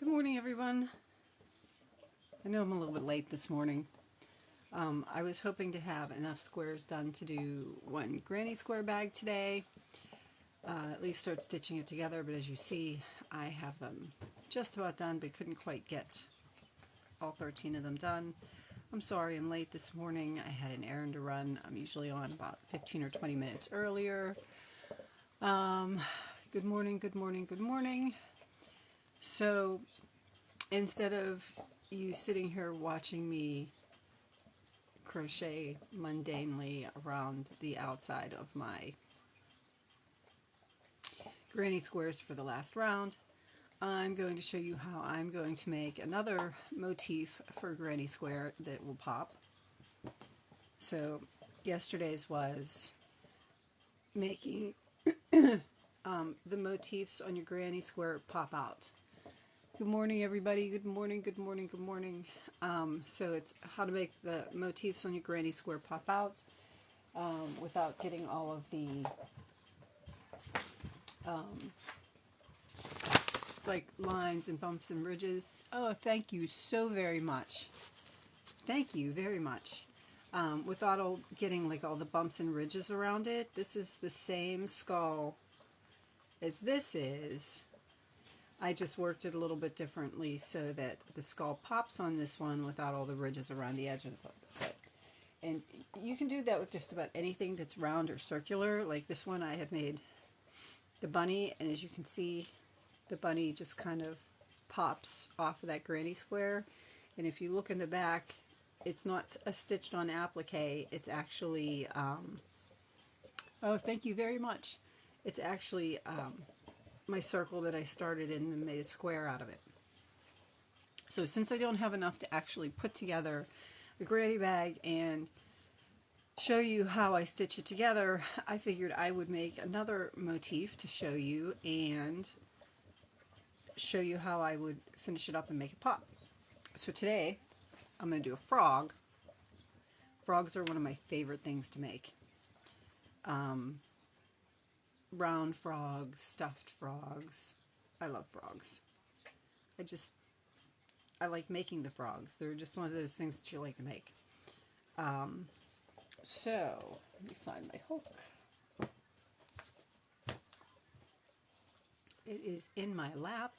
morning, everyone. I know I'm a little bit late this morning. I was hoping to have enough squares done to do one granny square bag today, at least start stitching it together, but as you see, I have them just about done, but couldn't quite get all 13 of them done. I'm sorry I'm late this morning. I had an errand to run. I'm usually on about 15 or 20 minutes earlier. Good morning, good morning, good morning. So instead of you sitting here watching me crochet mundanely around the outside of my granny squares for the last round, I'm going to show you how I'm going to make another motif for granny square that will pop. So yesterday's was making the motifs on your granny square pop out. Good morning, everybody. Good morning, good morning, good morning. So it's how to make the motifs on your granny square pop out without getting all of the like lines and bumps and ridges. Oh, thank you so very much. Thank you very much. Without all getting like all the bumps and ridges around it. This is the same skull as this is. I just worked it a little bit differently so that the skull pops on this one without all the ridges around the edge of it. And you can do that with just about anything that's round or circular. Like this one I had made the bunny, and as you can see, the bunny just kind of pops off of that granny square. And if you look in the back, it's not a stitched on applique, it's actually, oh, thank you very much. It's actually my circle that I started in and made a square out of it. So since I don't have enough to actually put together a granny bag and show you how I stitch it together, I figured I would make another motif to show you and show you how I would finish it up and make it pop. So today I'm going to do a frog. Frogs are one of my favorite things to make. Round frogs, stuffed frogs. I love frogs. I like making the frogs. They're just one of those things that you like to make. So, let me find my hook. It is in my lap,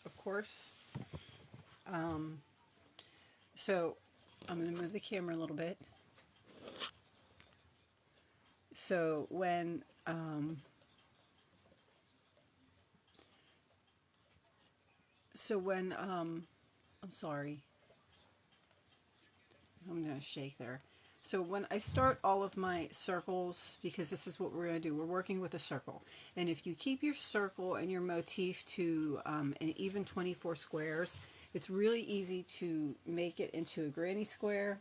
of course. So, I'm going to move the camera a little bit. So, when I'm sorry, I'm going to shake there. So when I start all of my circles, because this is what we're going to do, we're working with a circle. And if you keep your circle and your motif to an even 24 squares, it's really easy to make it into a granny square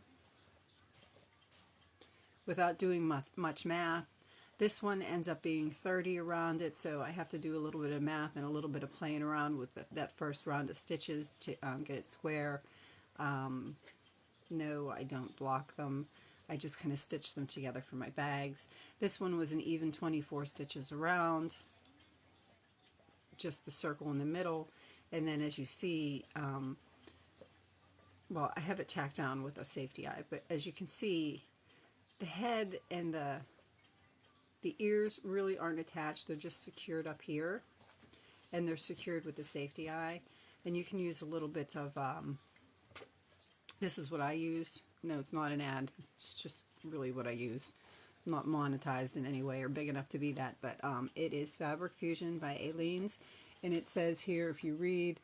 without doing much math. This one ends up being 30 around it, so I have to do a little bit of math and a little bit of playing around with that first round of stitches to get it square. No, I don't block them. I just kind of stitch them together for my bags. This one was an even 24 stitches around, just the circle in the middle. And then as you see, well, I have it tacked down with a safety eye, but as you can see, the head and the ears really aren't attached. They're just secured up here, and they're secured with the safety eye. And you can use a little bit of, this is what I used. No, it's not an ad. It's just really what I use. Not monetized in any way or big enough to be that, but it is Fabric Fusion by Aleene's, and it says here, if you read,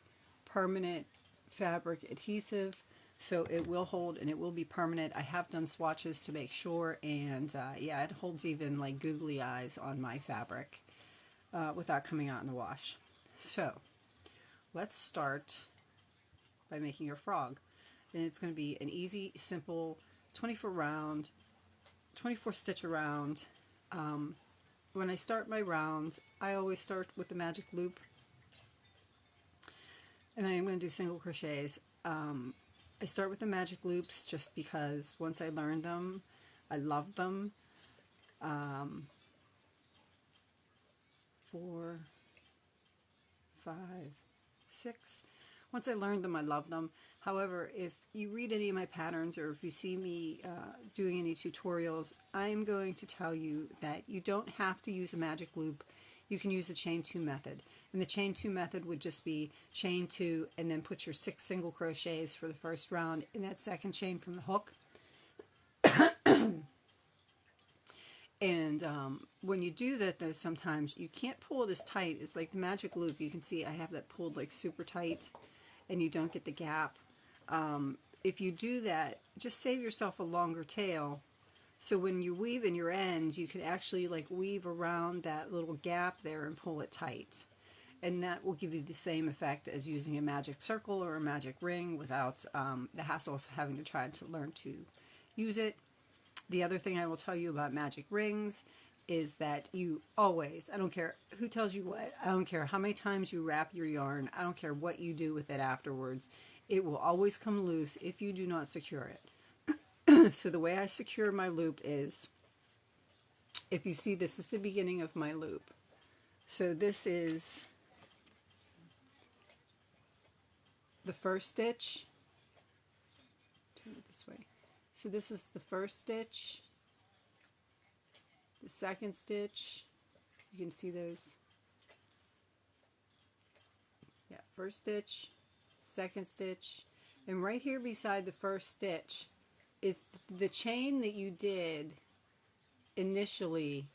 permanent fabric adhesive, so it will hold and it will be permanent. I have done swatches to make sure, and yeah, it holds even like googly eyes on my fabric without coming out in the wash. So let's start by making your frog. And it's going to be an easy, simple 24 stitch around. When I start my rounds, I always start with the magic loop, and I am going to do single crochets. I start with the magic loops just because once I learned them, I love them. 4, 5, 6. Once I learned them, I love them. However, if you read any of my patterns or if you see me doing any tutorials, I'm going to tell you that you don't have to use a magic loop. You can use the chain 2 method. And the chain 2 method would just be chain 2 and then put your 6 single crochets for the first round in that second chain from the hook. And when you do that, though, sometimes you can't pull it as tight. It's like the magic loop. You can see I have that pulled like super tight and you don't get the gap. If you do that, just save yourself a longer tail. So when you weave in your ends, you can actually like weave around that little gap there and pull it tight. And that will give you the same effect as using a magic circle or a magic ring without the hassle of having to try to learn to use it. The other thing I will tell you about magic rings is that you always, I don't care who tells you what, I don't care how many times you wrap your yarn, I don't care what you do with it afterwards, it will always come loose if you do not secure it. So the way I secure my loop is, if you see, this is the beginning of my loop. So this is the first stitch. Turn it this way. So this is the first stitch, the second stitch, you can see those, yeah, first stitch, second stitch, and right here beside the first stitch is the chain that you did initially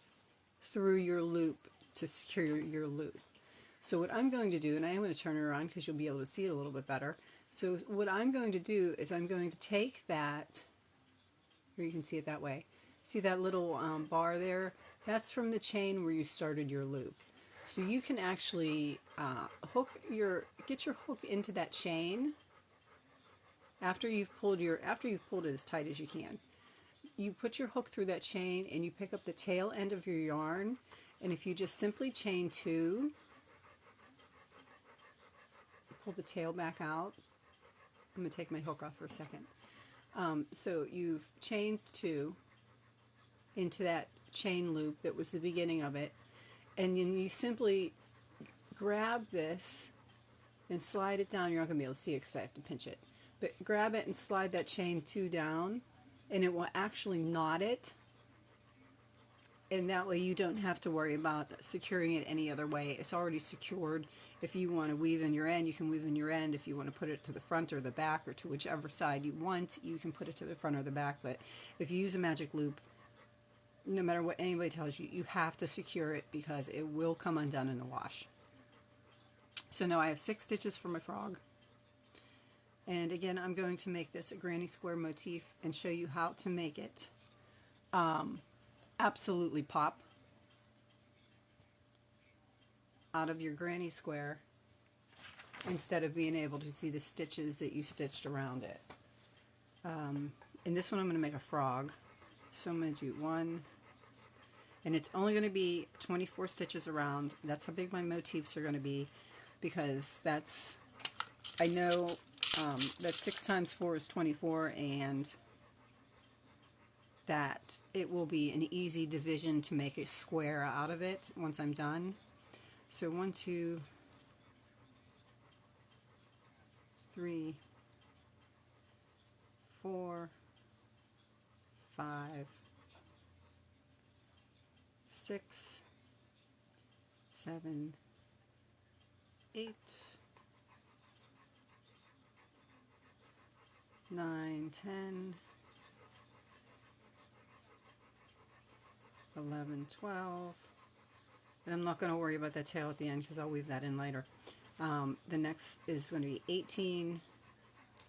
through your loop to secure your loop. So what I'm going to do, and I am going to turn it around because you'll be able to see it a little bit better, so what I'm going to do is I'm going to take that, here you can see it that way. See that little bar there? That's from the chain where you started your loop. So you can actually get your hook into that chain after you've pulled it as tight as you can. You put your hook through that chain and you pick up the tail end of your yarn, and if you just simply chain 2, pull the tail back out. I'm going to take my hook off for a second. So you've chained 2 into that chain loop that was the beginning of it, and then you simply grab this and slide it down. You're not going to be able to see it because I have to pinch it, but grab it and slide that chain 2 down, and it will actually knot it, and that way you don't have to worry about securing it any other way. It's already secured. If you want to weave in your end, you can weave in your end. If you want to put it to the front or the back or to whichever side you want, you can put it to the front or the back. But if you use a magic loop, no matter what anybody tells you, you have to secure it because it will come undone in the wash. So now I have 6 stitches for my frog. And again, I'm going to make this a granny square motif and show you how to make it absolutely pop out of your granny square instead of being able to see the stitches that you stitched around it. In this one I'm going to make a frog, so I'm going to do 1, and it's only going to be 24 stitches around. That's how big my motifs are going to be, because that's, I know that 6 times 4 is 24, and that it will be an easy division to make a square out of it once I'm done. So 1, 2, 3, 4, 5, 6, 7, 8, 9, 10, 11, 12, and I'm not going to worry about that tail at the end because I'll weave that in later. The next is going to be 18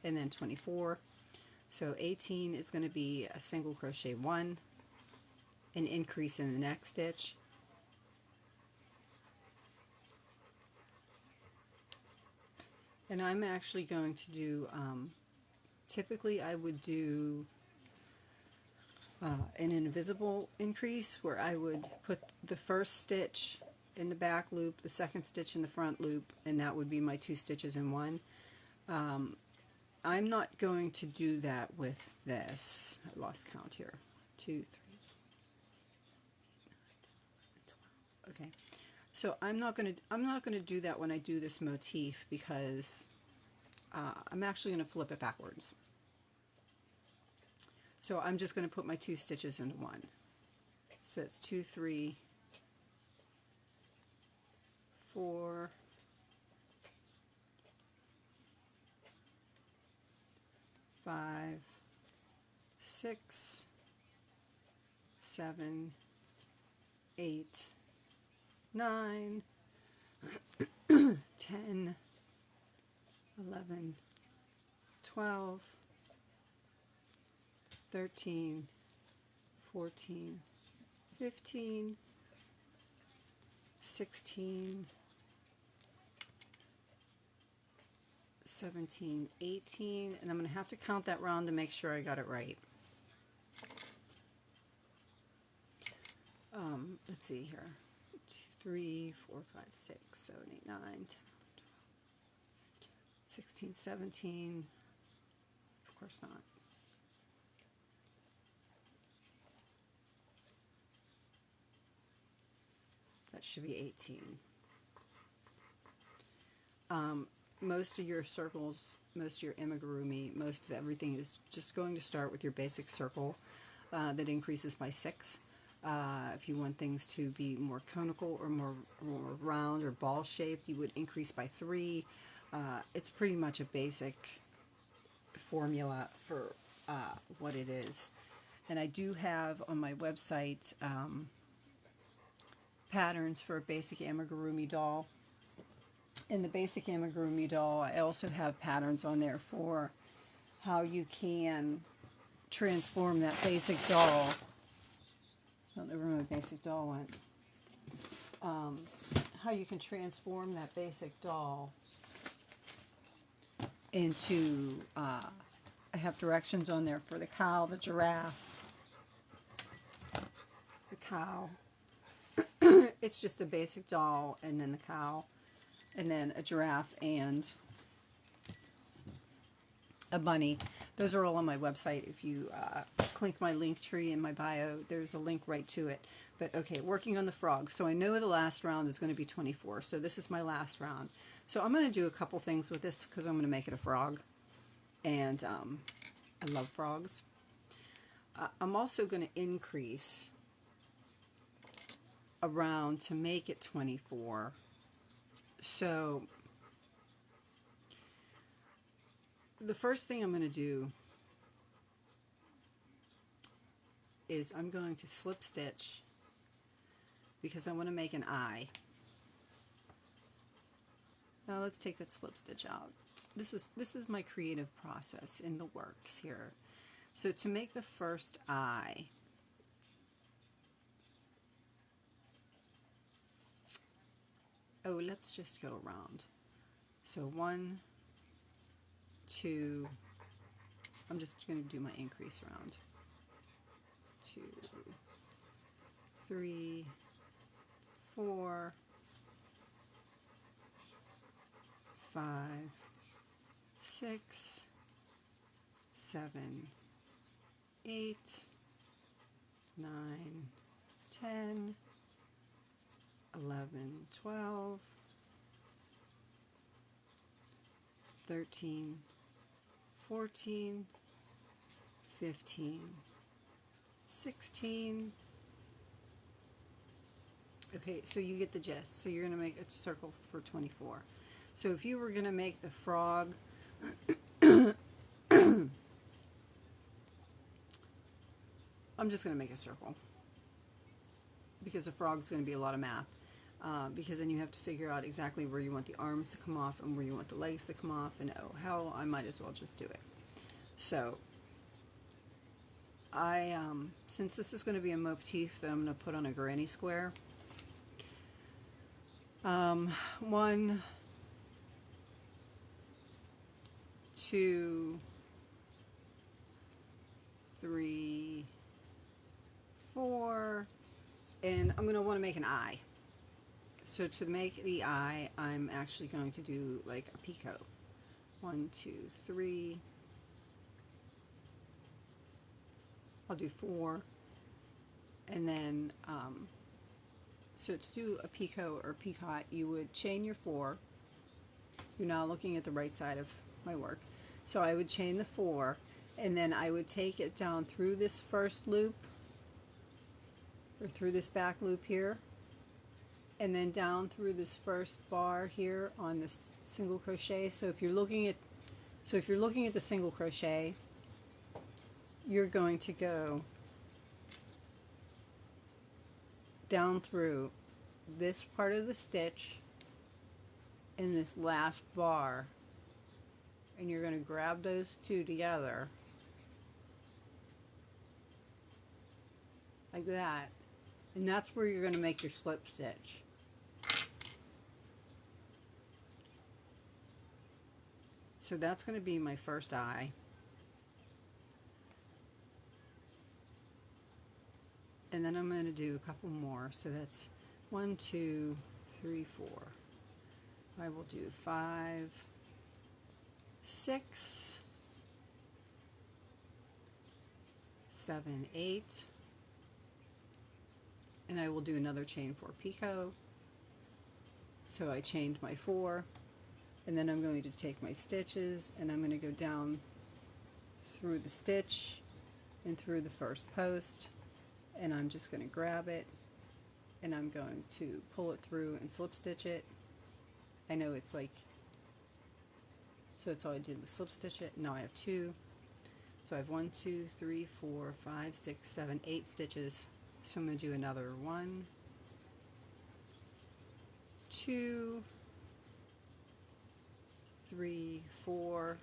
and then 24. So 18 is going to be a single crochet 1, an increase in the next stitch, and I'm actually going to do, typically I would do an invisible increase where I would put the first stitch in the back loop, the second stitch in the front loop, and that would be my 2 stitches in one. I'm not going to do that with this. I lost count here. 2, 3, 12. Okay, so I'm not going to do that when I do this motif, because I'm actually going to flip it backwards. So I'm just going to put my 2 stitches into one. So it's 2, 3, 4, 5, 6, 7, 8, 9, 10, 11, 12, 13, 14, 15, 16, 17, 18, and I'm going to have to count that round to make sure I got it right. Let's see here. 2, 3, 4, 5, 6, 7, 8, 9, 10, 12, 16, 17. Of course not. That should be 18. Most of your circles, most of your amigurumi, most of everything is just going to start with your basic circle that increases by 6. If you want things to be more conical or more round or ball shaped, you would increase by 3. It's pretty much a basic formula for what it is. And I do have on my website patterns for a basic amigurumi doll. In the basic amigurumi doll, I also have patterns on there for how you can transform that basic doll. I don't know where my basic doll went. How you can transform that basic doll into, I have directions on there for the cow, the giraffe, the cow. It's just a basic doll, and then the cow, and then a giraffe, and a bunny. Those are all on my website. If you click my link tree in my bio, there's a link right to it. But okay, working on the frog. So I know the last round is going to be 24. So this is my last round. So I'm going to do a couple things with this because I'm going to make it a frog. And I love frogs. I'm also going to increase a round to make it 24. So the first thing I'm going to do is I'm going to slip stitch because I want to make an eye. Now let's take that slip stitch out. This is my creative process in the works here. So to make the first eye, oh, let's just go around. So 1, 2, I'm just going to do my increase round. 2, 3, 4, 5, 6, 7, 8, 9, 10, 11, 12, 13, 14, 15, 16. Okay, so you get the gist. So you're going to make a circle for 24. So if you were going to make the frog, I'm just going to make a circle because the frog's going to be a lot of math. Because then you have to figure out exactly where you want the arms to come off and where you want the legs to come off, and oh, hell, I might as well just do it. So I, since this is going to be a motif that I'm going to put on a granny square, 1, 2, 3, 4, and I'm going to want to make an eye. So to make the eye, I'm actually going to do like a picot. 1, 2, 3. I'll do 4. And then, so to do a picot or picot, you would chain your 4. You're now looking at the right side of my work. So I would chain the 4, and then I would take it down through this first loop, or through this back loop here, and then down through this first bar here on this single crochet. So if you're looking at the single crochet, you're going to go down through this part of the stitch in this last bar, and you're going to grab those two together like that, and that's where you're going to make your slip stitch. So that's going to be my first eye. And then I'm going to do a couple more. So that's 1, 2, 3, 4. I will do 5, 6, 7, 8. And I will do another chain 4 picot. So I chained my 4. And then I'm going to take my stitches and I'm going to go down through the stitch and through the first post, and I'm just going to grab it and I'm going to pull it through and slip stitch it. I know it's like, so that's all I did was slip stitch it. Now I have 2. So I have 1, 2, 3, 4, 5, 6, 7, 8 stitches. So I'm going to do another 1, 2, 3, 4.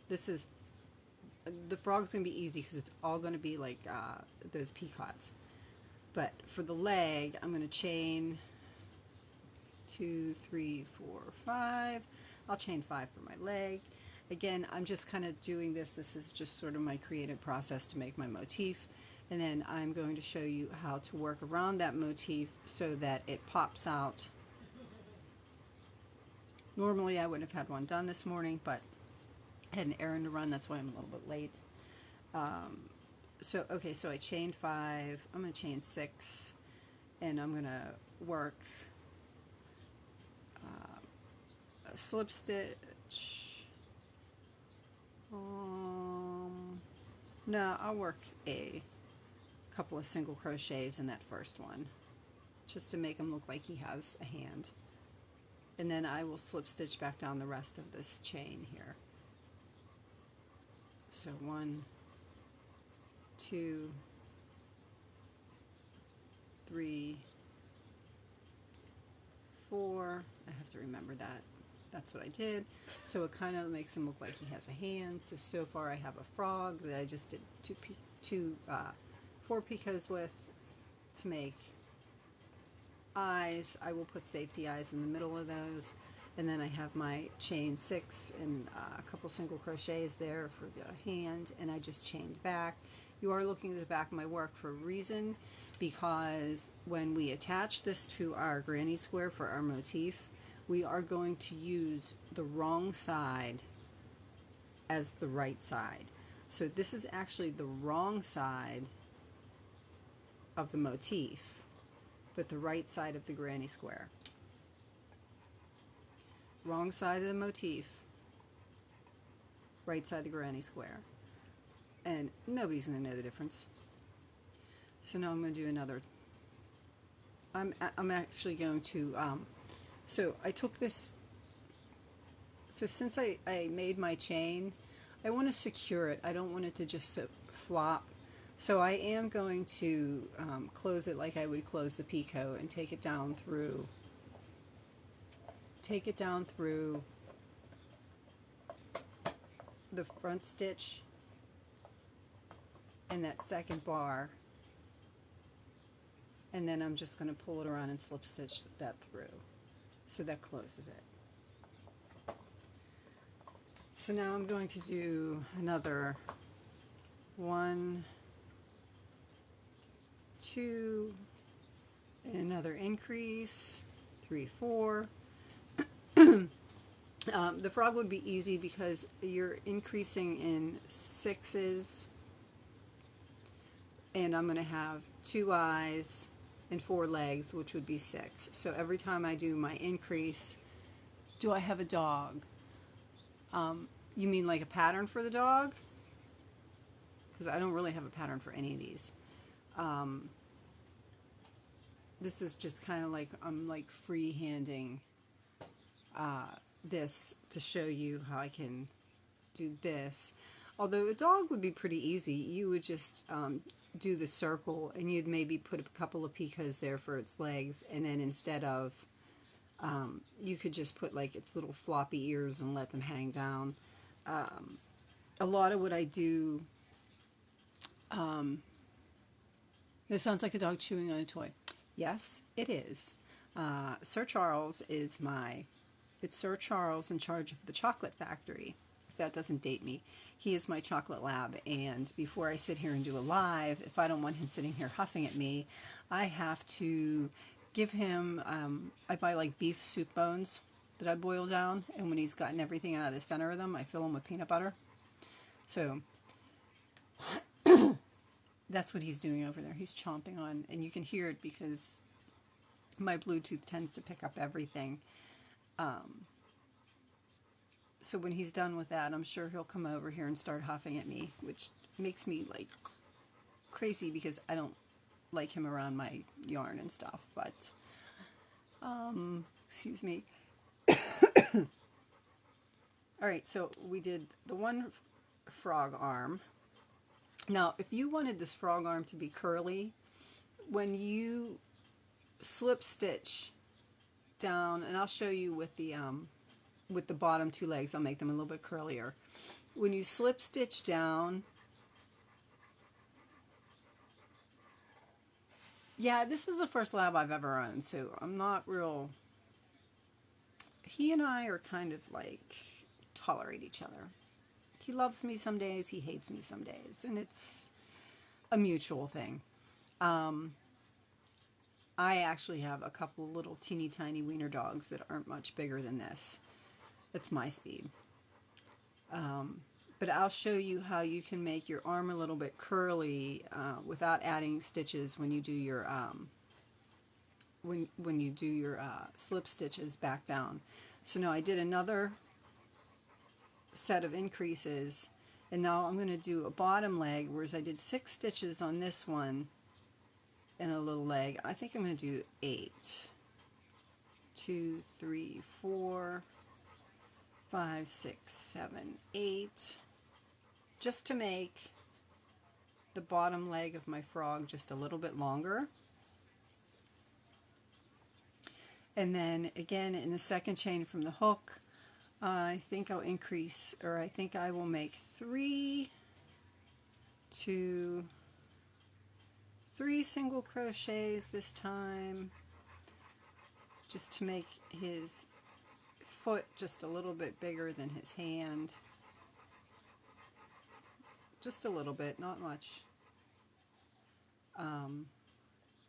This is, the frog's going to be easy because it's all going to be like those peacocks. But for the leg, I'm going to chain 2, 3, 4, 5. I'll chain 5 for my leg. Again, I'm just kind of doing this. This is just sort of my creative process to make my motif. And then I'm going to show you how to work around that motif so that it pops out. Normally I would have had one done this morning, but I had an errand to run. That's why I'm a little bit late. So I chained 5. I'm going to chain 6, and I'm going to work a slip stitch. No, I'll work a couple of single crochets in that first one, just to make him look like he has a hand. And then I will slip stitch back down the rest of this chain here. So 1, 2, 3, 4. I have to remember that. That's what I did. So it kind of makes him look like he has a hand. So far I have a frog that I just did 4 picots with to make eyes. I will put safety eyes in the middle of those, and then I have my chain 6 and a couple single crochets there for the hand, and I just chained back. You are looking at the back of my work for a reason, because when we attach this to our granny square for our motif, we are going to use the wrong side as the right side. So this is actually the wrong side of the motif, but the right side of the granny square. Wrong side of the motif, right side of the granny square. And nobody's going to know the difference. So now I'm going to do another. I'm actually going to, so I took this, so since I made my chain, I want to secure it. I don't want it to just flop. So I am going to close it like I would close the picot and take it down through the front stitch and that second bar, and then I'm just going to pull it around and slip stitch that through. So that closes it. So now I'm going to do another 1, 2, and another increase, 3, 4. The frog would be easy because you're increasing in 6s, and I'm going to have 2 eyes and 4 legs, which would be 6. So every time I do my increase, Do I have a dog? You mean like a pattern for the dog? Because I don't really have a pattern for any of these. This is just kind of like I'm like freehanding this to show you how I can do this. Although a dog would be pretty easy. You would just do the circle and you'd maybe put a couple of picos there for its legs, and then instead of you could just put like its little floppy ears and let them hang down. A lot of what I do, it sounds like a dog chewing on a toy. Yes, it is. Sir Charles is it's Sir Charles in charge of the chocolate factory, if that doesn't date me. He is my chocolate lab, and before I sit here and do a live, if I don't want him sitting here huffing at me, I have to give him, I buy like beef soup bones that I boil down, and when he's gotten everything out of the center of them, I fill them with peanut butter. So that's what he's doing over there. He's chomping on, and you can hear it because my Bluetooth tends to pick up everything. So when he's done with that, I'm sure he'll come over here and start huffing at me, which makes me like crazy because I don't like him around my yarn and stuff. But, excuse me. Alright, so we did the one frog arm. Now, if you wanted this frog arm to be curly, when you slip stitch down, and I'll show you with the bottom two legs, I'll make them a little bit curlier. When you slip stitch down, yeah, this is the first lab I've ever owned, so I'm not real, he and I are kind of like tolerate each other. He loves me some days, he hates me some days, and it's a mutual thing. I actually have a couple little teeny tiny wiener dogs that aren't much bigger than this. That's my speed. But I'll show you how you can make your arm a little bit curly without adding stitches when you do your slip stitches back down. So now I did another set of increases, and now I'm going to do a bottom leg, whereas I did 6 stitches on this one and a little leg. I think I'm going to do 8. 2, 3, 4, 5, 6, 7, 8, just to make the bottom leg of my frog just a little bit longer. And then again in the second chain from the hook, I think I'll increase, or I think I will make 3 single crochets this time, just to make his foot just a little bit bigger than his hand. Just a little bit, not much.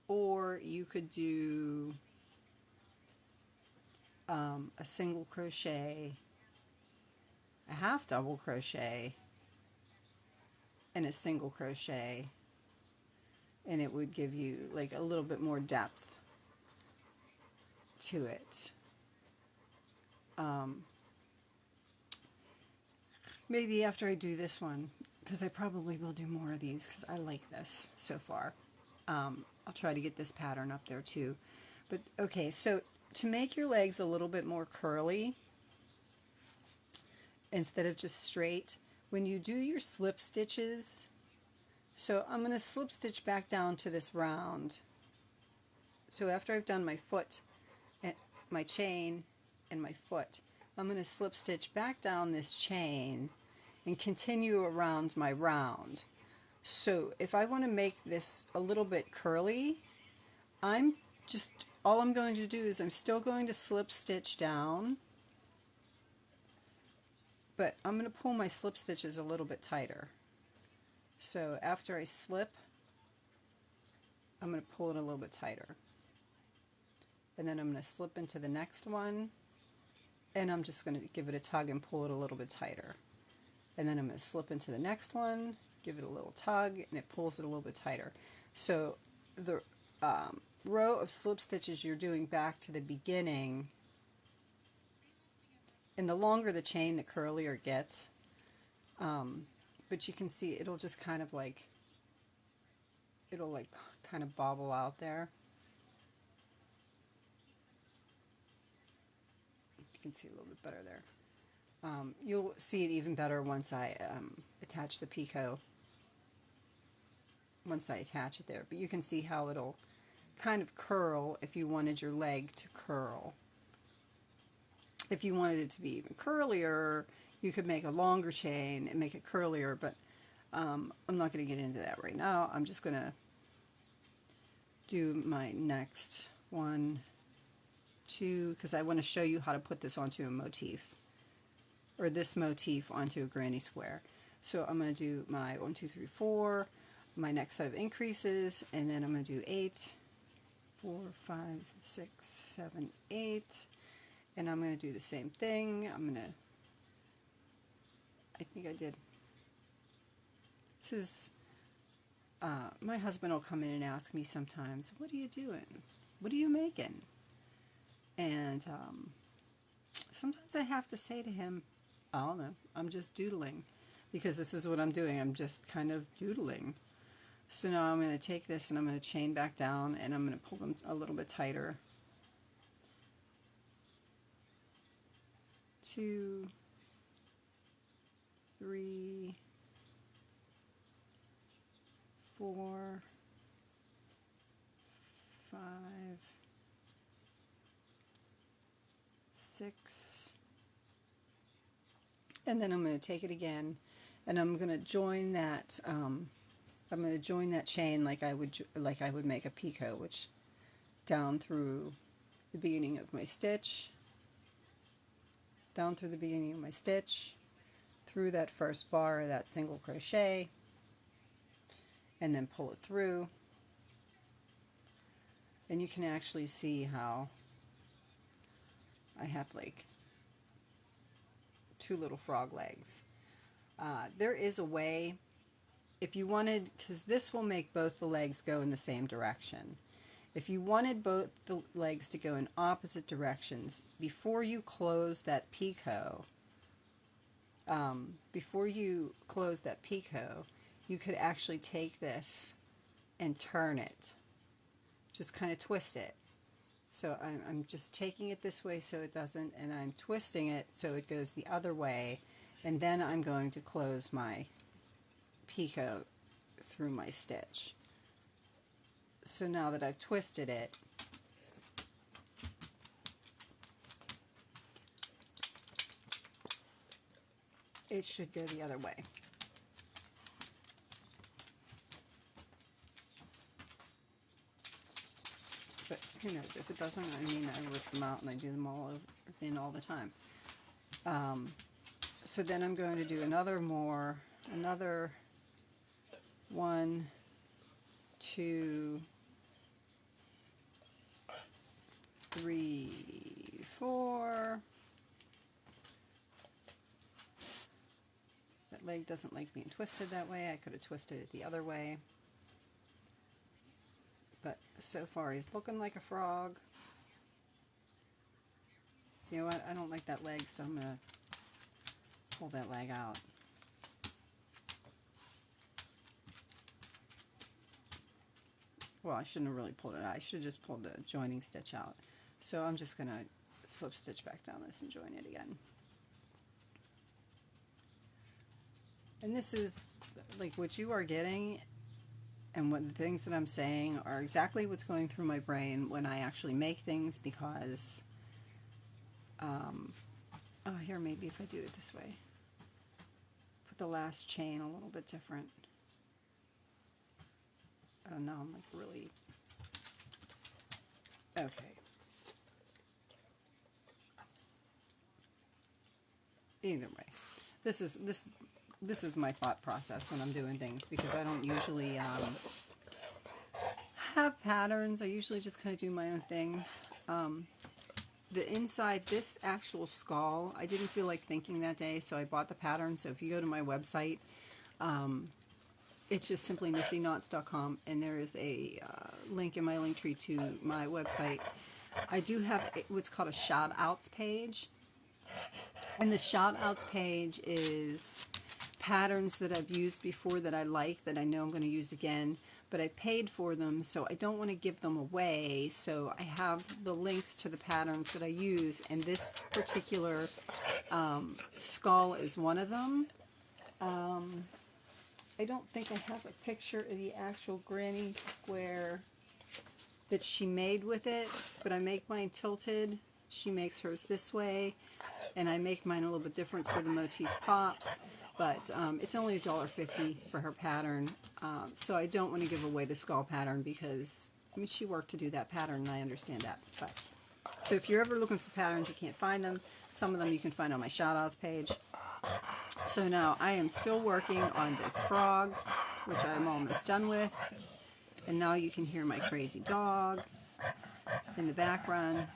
Or you could do a single crochet, a half double crochet, and a single crochet, and it would give you like a little bit more depth to it. Maybe after I do this one, because I probably will do more of these because I like this so far. I'll try to get this pattern up there too. But okay, so to make your legs a little bit more curly instead of just straight, when you do your slip stitches, so I'm going to slip stitch back down to this round. So after I've done my foot and my chain and my foot, I'm going to slip stitch back down this chain and continue around my round. So if I want to make this a little bit curly, all I'm going to do is I'm still going to slip stitch down, but I'm going to pull my slip stitches a little bit tighter. So after I slip, I'm going to pull it a little bit tighter. And then I'm going to slip into the next one, and I'm just going to give it a tug and pull it a little bit tighter. And then I'm going to slip into the next one, give it a little tug, and it pulls it a little bit tighter. So the row of slip stitches you're doing back to the beginning And the longer the chain, the curlier it gets. But you can see it'll just kind of like, it'll like kind of bobble out there. You can see a little bit better there. You'll see it even better once I attach the picot, once I attach it there. But you can see how it'll kind of curl if you wanted your leg to curl. If you wanted it to be even curlier, you could make a longer chain and make it curlier, but I'm not going to get into that right now. I'm just going to do my next 1, 2, because I want to show you how to put this onto a motif, or this motif onto a granny square. So I'm going to do my 1, 2, 3, 4, my next set of increases, and then I'm going to do 8, 4, 5, 6, 7, 8, and I'm going to do the same thing. I think I did. This is, my husband will come in and ask me sometimes, what are you doing? What are you making? And sometimes I have to say to him, I don't know, I'm just doodling, because this is what I'm doing. I'm just kind of doodling. So now I'm going to take this and I'm going to chain back down, and I'm going to pull them a little bit tighter. 2, 3, 4, 5, 6, and then I'm going to take it again, and I'm going to join that. I'm going to join that chain like I would make a picot, which down through the beginning of my stitch, down through the beginning of my stitch, through that first bar of that single crochet, and then pull it through. And you can actually see how I have like 2 little frog legs. There is a way, if you wanted, because this will make both the legs go in the same direction. If you wanted both the legs to go in opposite directions, before you close that picot, you could actually take this and turn it. Just kind of twist it. So I'm just taking it this way so it doesn't, and I'm twisting it so it goes the other way, and then I'm going to close my picot through my stitch. So now that I've twisted it, it should go the other way. But who knows, if it doesn't, I mean, I rip them out and I do them all in all the time. So then I'm going to do another 1, 2, 3, 4. That leg doesn't like being twisted that way. I could have twisted it the other way. But so far he's looking like a frog. You know what? I don't like that leg, so I'm going to pull that leg out. Well, I shouldn't have really pulled it out. I should have just pulled the joining stitch out. So I'm just going to slip stitch back down this and join it again. And this is like what you are getting, and what the things that I'm saying are exactly what's going through my brain when I actually make things, because oh, here, maybe if I do it this way, put the last chain a little bit different. Oh no, I'm like really, okay. Either way, this is my thought process when I'm doing things, because I don't usually have patterns. I usually just kind of do my own thing. The inside, this actual skull, I didn't feel like thinking that day, so I bought the pattern. So if you go to my website, it's just simply niftyknots.com, and there is a link in my link tree to my website. I do have what's called a shout outs page, And the shout outs page is patterns that I've used before that I like, that I know I'm going to use again, but I paid for them, so I don't want to give them away. So I have the links to the patterns that I use, and this particular skull is one of them. I don't think I have a picture of the actual granny square that she made with it, but I make mine tilted. She makes hers this way, and I make mine a little bit different so the motif pops. But it's only $1.50 for her pattern, so I don't want to give away the skull pattern because, I mean, she worked to do that pattern, and I understand that. But so if you're ever looking for patterns, you can't find them. Some of them you can find on my shoutouts page. So now I am still working on this frog, which I'm almost done with. And now you can hear my crazy dog in the background,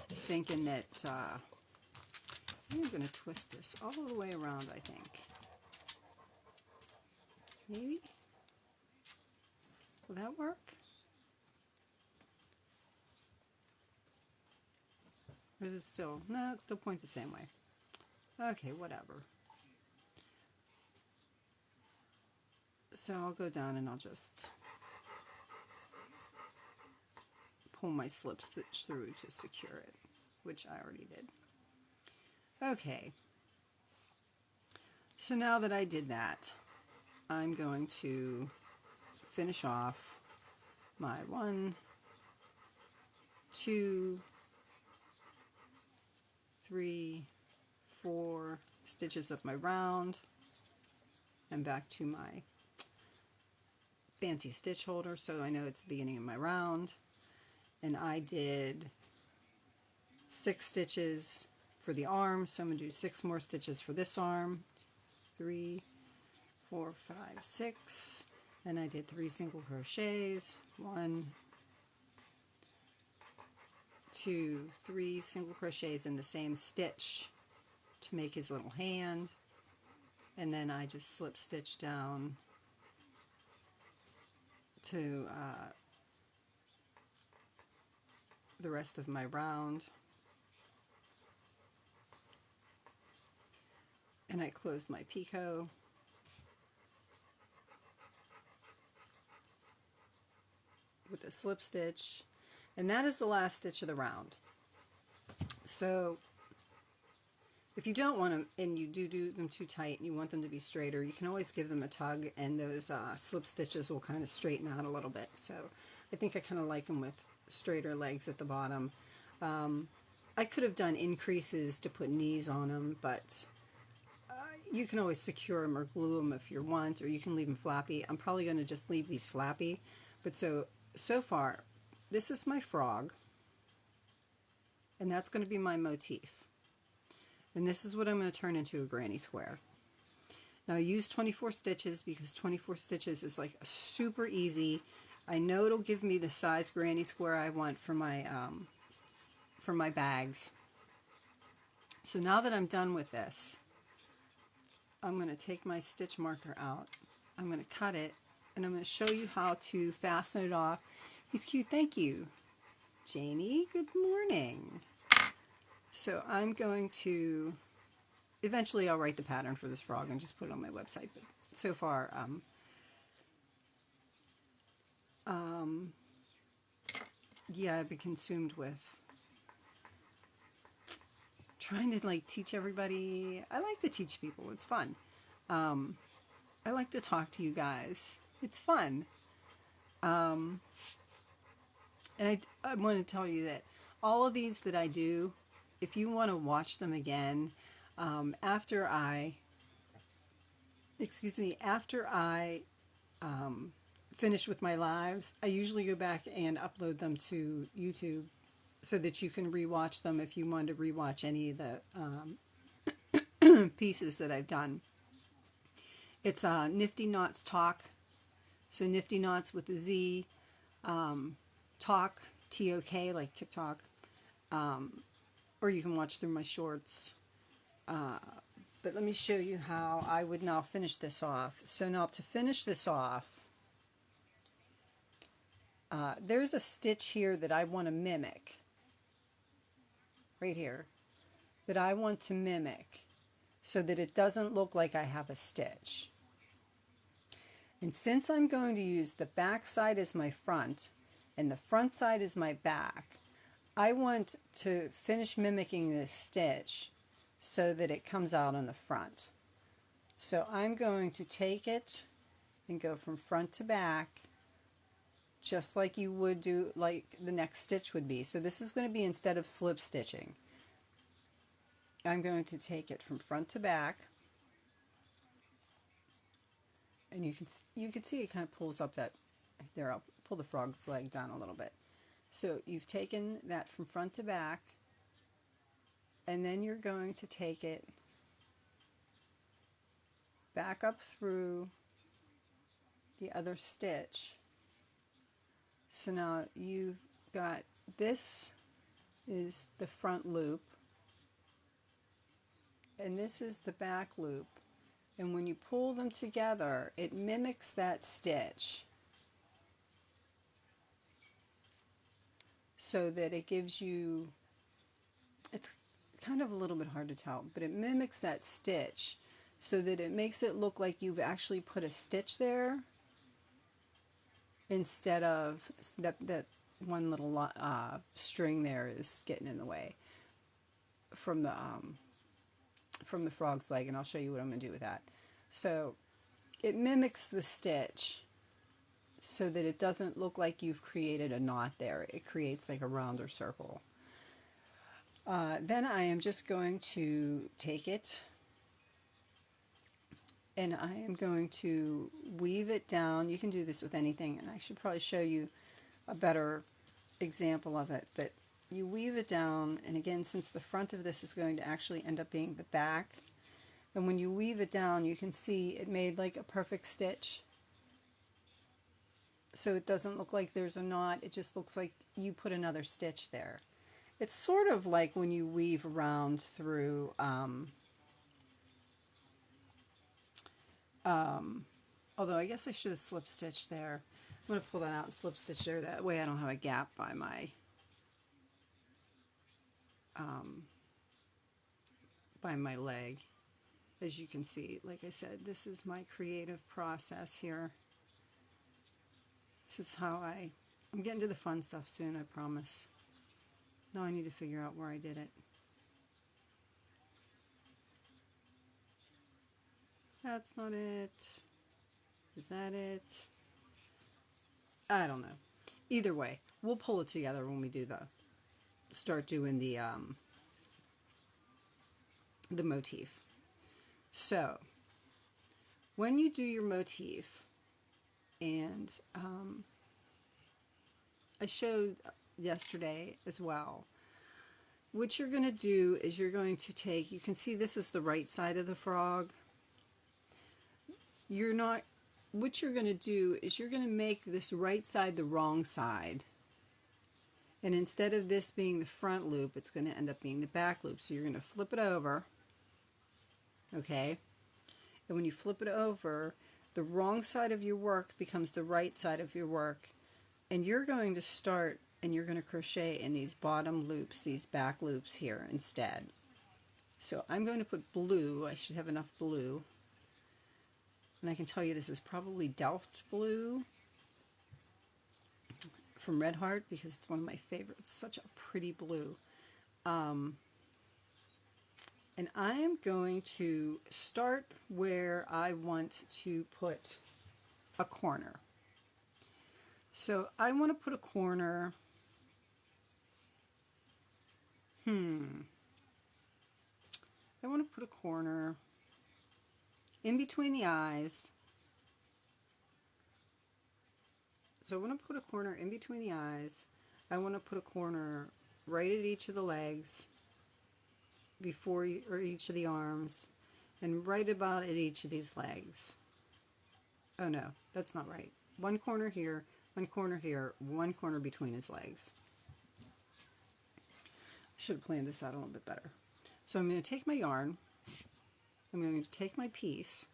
thinking that I'm going to twist this all the way around, I think. Maybe? Will that work? Or is it still? No, it still points the same way. Okay, whatever. So I'll go down and I'll just pull my slip stitch through to secure it, which I already did. Okay. So now that I did that, I'm going to finish off my 1, 2, 3, 4 stitches of my round, and back to my fancy stitch holder so I know it's the beginning of my round. And I did 6 stitches for the arm, so I'm going to do 6 more stitches for this arm. 3, 4, 5, 6, and I did 3 single crochets. 1, 2, 3 single crochets in the same stitch to make his little hand, and then I just slip stitch down to the rest of my round, and I closed my picot. With a slip stitch, and that is the last stitch of the round. So if you don't want them, and you do them too tight and you want them to be straighter, you can always give them a tug, and those slip stitches will kind of straighten out a little bit. So I think I kind of like them with straighter legs at the bottom. I could have done increases to put knees on them, but you can always secure them or glue them if you want, or you can leave them flappy. I'm probably going to just leave these flappy. But so far, this is my frog, and that's going to be my motif. And this is what I'm going to turn into a granny square. Now I use 24 stitches because 24 stitches is like super easy. I know it'll give me the size granny square I want for my bags. So now that I'm done with this, I'm going to take my stitch marker out. I'm going to cut it, and I'm going to show you how to fasten it off. He's cute, thank you. Janie, good morning. So I'm going to, eventually I'll write the pattern for this frog and just put it on my website. But so far, yeah, I've been consumed with trying to like teach everybody. I like to teach people, it's fun. I like to talk to you guys, it's fun. And I want to tell you that all of these that I do, if you want to watch them again, after I finish with my lives, I usually go back and upload them to YouTube so that you can rewatch them if you want to rewatch any of the pieces that I've done. It's Nifty Knots Talk, so Nifty Knots with the Z, Talk, T-O-K, like TikTok, or you can watch through my shorts. But let me show you how I would now finish this off. So now to finish this off, there's a stitch here that I want to mimic. right here, that I want to mimic so that it doesn't look like I have a stitch. And since I'm going to use the back side as my front and the front side is my back, I want to finish mimicking this stitch so that it comes out on the front. So I'm going to take it and go from front to back, just like you would do, like the next stitch would be. So this is going to be, instead of slip stitching, I'm going to take it from front to back, and you can see it kind of pulls up that there. I'll pull the frog's leg down a little bit. So you've taken that from front to back, and then you're going to take it back up through the other stitch. So now you've got, this is the front loop, and this is the back loop, and when you pull them together it mimics that stitch so that it gives you, it's kind of a little bit hard to tell, but it mimics that stitch so that it makes it look like you've actually put a stitch there instead of that one little string there is getting in the way from the frog's leg, and I'll show you what I'm going to do with that. So it mimics the stitch so that it doesn't look like you've created a knot there. It creates like a rounder circle. Then I am just going to take it and I am going to weave it down. You can do this with anything, and I should probably show you a better example of it, but you weave it down, and again, since the front of this is going to actually end up being the back, and when you weave it down you can see it made like a perfect stitch. So it doesn't look like there's a knot, it just looks like you put another stitch there. It's sort of like when you weave around through although I guess I should have slip stitched there. I'm going to pull that out and slip stitch there, that way I don't have a gap by my leg. As you can see, like I said, this is my creative process here. This is how I'm getting to the fun stuff soon, I promise. Now I need to figure out where I did it. That's not it. Is that it? I don't know. Either way, we'll pull it together when we do start doing the motif. So when you do your motif, and I showed yesterday as well, what you're going to do is you're going to take, you can see this is the right side of the frog. What you're going to do is you're going to make this right side the wrong side. And instead of this being the front loop, it's going to end up being the back loop. So you're going to flip it over, okay? And when you flip it over, the wrong side of your work becomes the right side of your work. And you're going to start and you're going to crochet in these bottom loops, these back loops here instead. So I'm going to put blue. I should have enough blue. And I can tell you this is probably Delft blue from Red Heart because it's one of my favorites. It's such a pretty blue. And I am going to start where I want to put a corner. So I want to put a corner. I want to put a corner in between the eyes. So I want to put a corner in between the eyes. I want to put a corner right at each of the legs, or each of the arms, and right about at each of these legs. Oh no, that's not right. One corner here, one corner here, one corner between his legs. I should have planned this out a little bit better. So I'm going to take my yarn, I'm going to take my piece,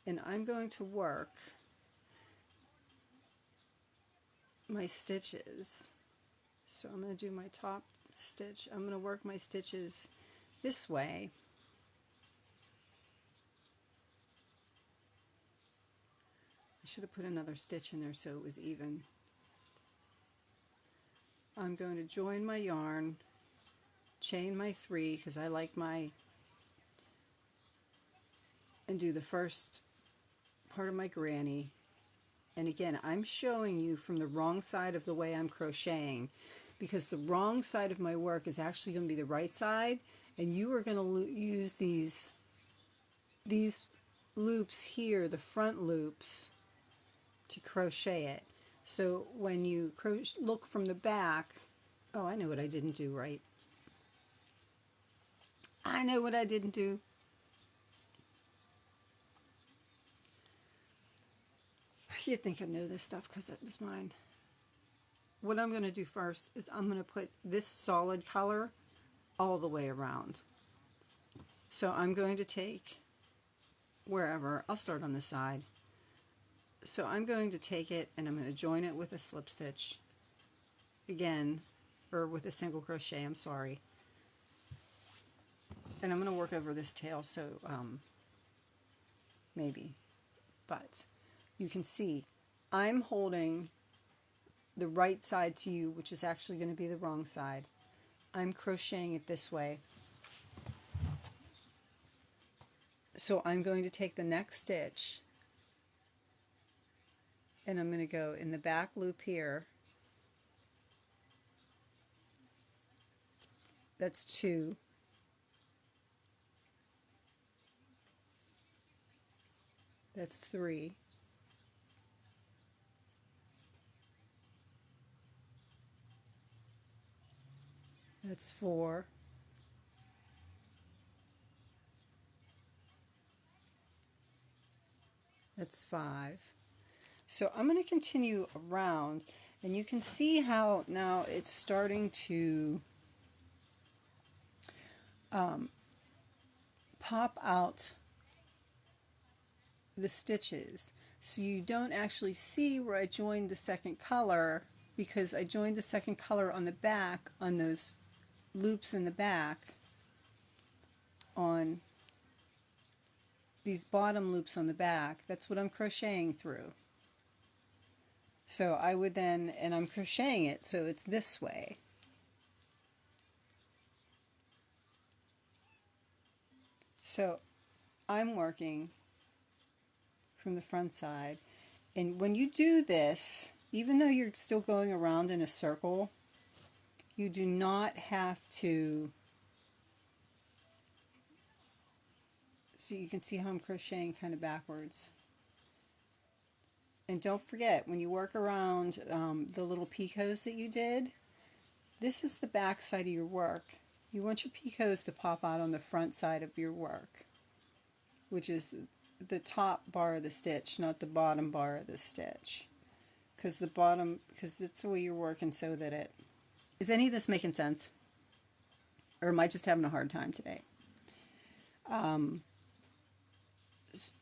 and I'm going to work my stitches. So I'm going to do my top stitch. I'm going to work my stitches this way. I should have put another stitch in there so it was even. I'm going to join my yarn, chain my 3 because I like my, and do the first part of my granny. And again, I'm showing you from the wrong side of the way I'm crocheting, because the wrong side of my work is actually going to be the right side, and you are going to use these loops here, the front loops, to crochet it. So when you look from the back, oh, I know what I didn't do right. I know what I didn't do. You'd think I know this stuff because it was mine. What I'm going to do first is I'm going to put this solid color all the way around. So I'm going to take wherever, I'll start on the side. So I'm going to take it and I'm going to join it with a slip stitch again, or with a single crochet, I'm sorry. And I'm going to work over this tail, so maybe, but you can see I'm holding the right side to you, which is actually going to be the wrong side. I'm crocheting it this way. So I'm going to take the next stitch and I'm going to go in the back loop here. That's 2. That's 3. That's 4. That's 5. So I'm going to continue around, and you can see how now it's starting to pop out the stitches. So you don't actually see where I joined the second color, because I joined the second color on the back, on those loops in the back, on these bottom loops on the back. That's what I'm crocheting through. So I would then, and I'm crocheting it so it's this way. So I'm working from the front side, and when you do this, even though you're still going around in a circle, you do not have to, so you can see how I'm crocheting kind of backwards. And don't forget, when you work around the little picots that you did, this is the back side of your work. You want your picots to pop out on the front side of your work, which is the top bar of the stitch, not the bottom bar of the stitch. Because that's the way you're working, so that it... Is any of this making sense? Or am I just having a hard time today?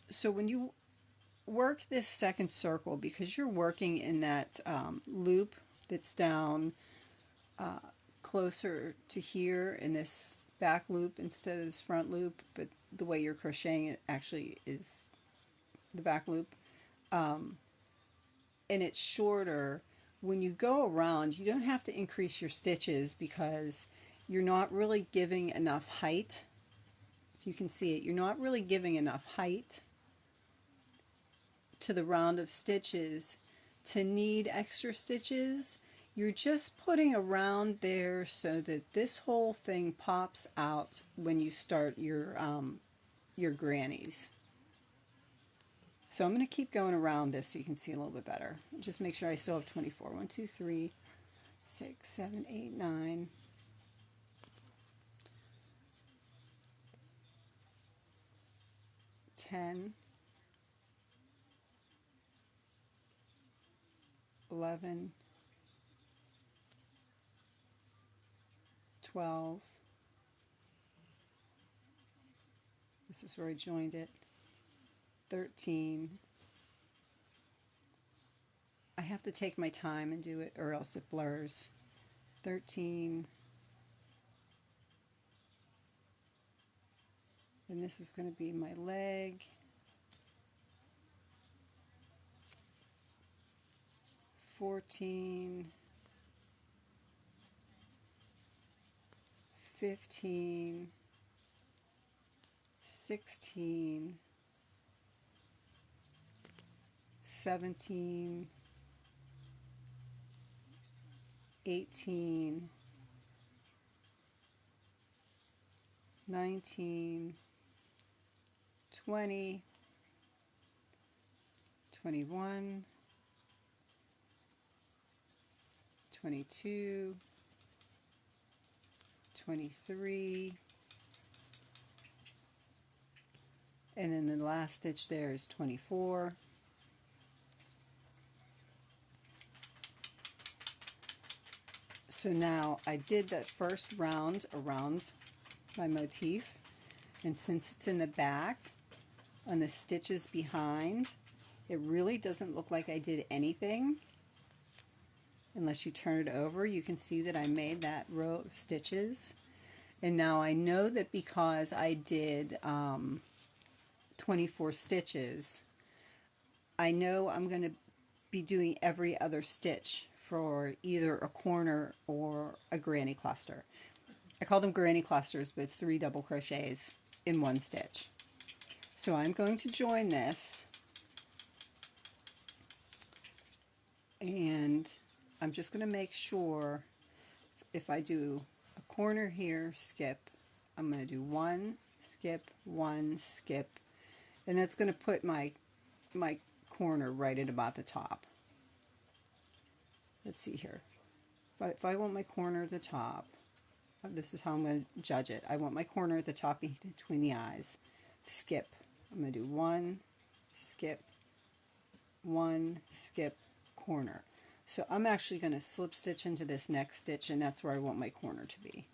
So when you work this second circle, because you're working in that loop that's down closer to here in this back loop instead of this front loop, but the way you're crocheting it actually is the back loop, and it's shorter. When you go around, you don't have to increase your stitches because you're not really giving enough height. You can see it, you're not really giving enough height to the round of stitches to need extra stitches. You're just putting a round there so that this whole thing pops out when you start your grannies. So I'm going to keep going around this so you can see a little bit better. Just make sure I still have 24. 1, 2, 3, 6, 7, 8, 9. 10, 11, 12. This is where I joined it. 13. I have to take my time and do it or else it blurs. 13, Then this is going to be my leg. 14, 15, 16, 17, 18, 19, 20, 21, 22, 23, and then the last stitch there is 24. So now I did that first round around my motif, and since it's in the back on the stitches behind, it really doesn't look like I did anything. Unless you turn it over, you can see that I made that row of stitches. And now I know that because I did 24 stitches, I know I'm going to be doing every other stitch for either a corner or a granny cluster. I call them granny clusters, but it's 3 double crochets in 1 stitch. So I'm going to join this, and I'm just going to make sure if I do a corner here, skip, I'm going to do 1, skip, 1, skip, and that's going to put my corner right at about the top. Let's see here. If I want my corner at the top, this is how I'm going to judge it. I want my corner at the top between the eyes. Skip. I'm going to do 1, skip, 1, skip, corner. So I'm actually going to slip stitch into this next stitch, and that's where I want my corner to be.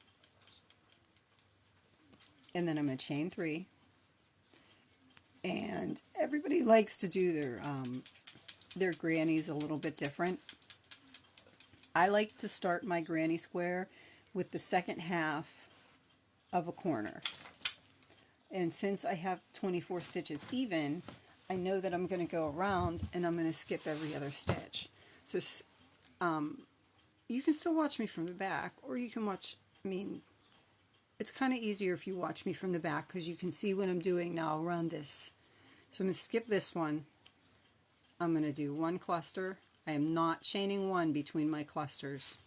And then I'm going to chain 3. And everybody likes to do their grannies a little bit different. I like to start my granny square with the second half of a corner. And since I have 24 stitches even, I know that I'm going to go around and I'm going to skip every other stitch. So you can still watch me from the back, or you can watch, it's kind of easier if you watch me from the back because you can see what I'm doing. Now I'll run this. So I'm going to skip this one. I'm going to do 1 cluster. I am not chaining 1 between my clusters.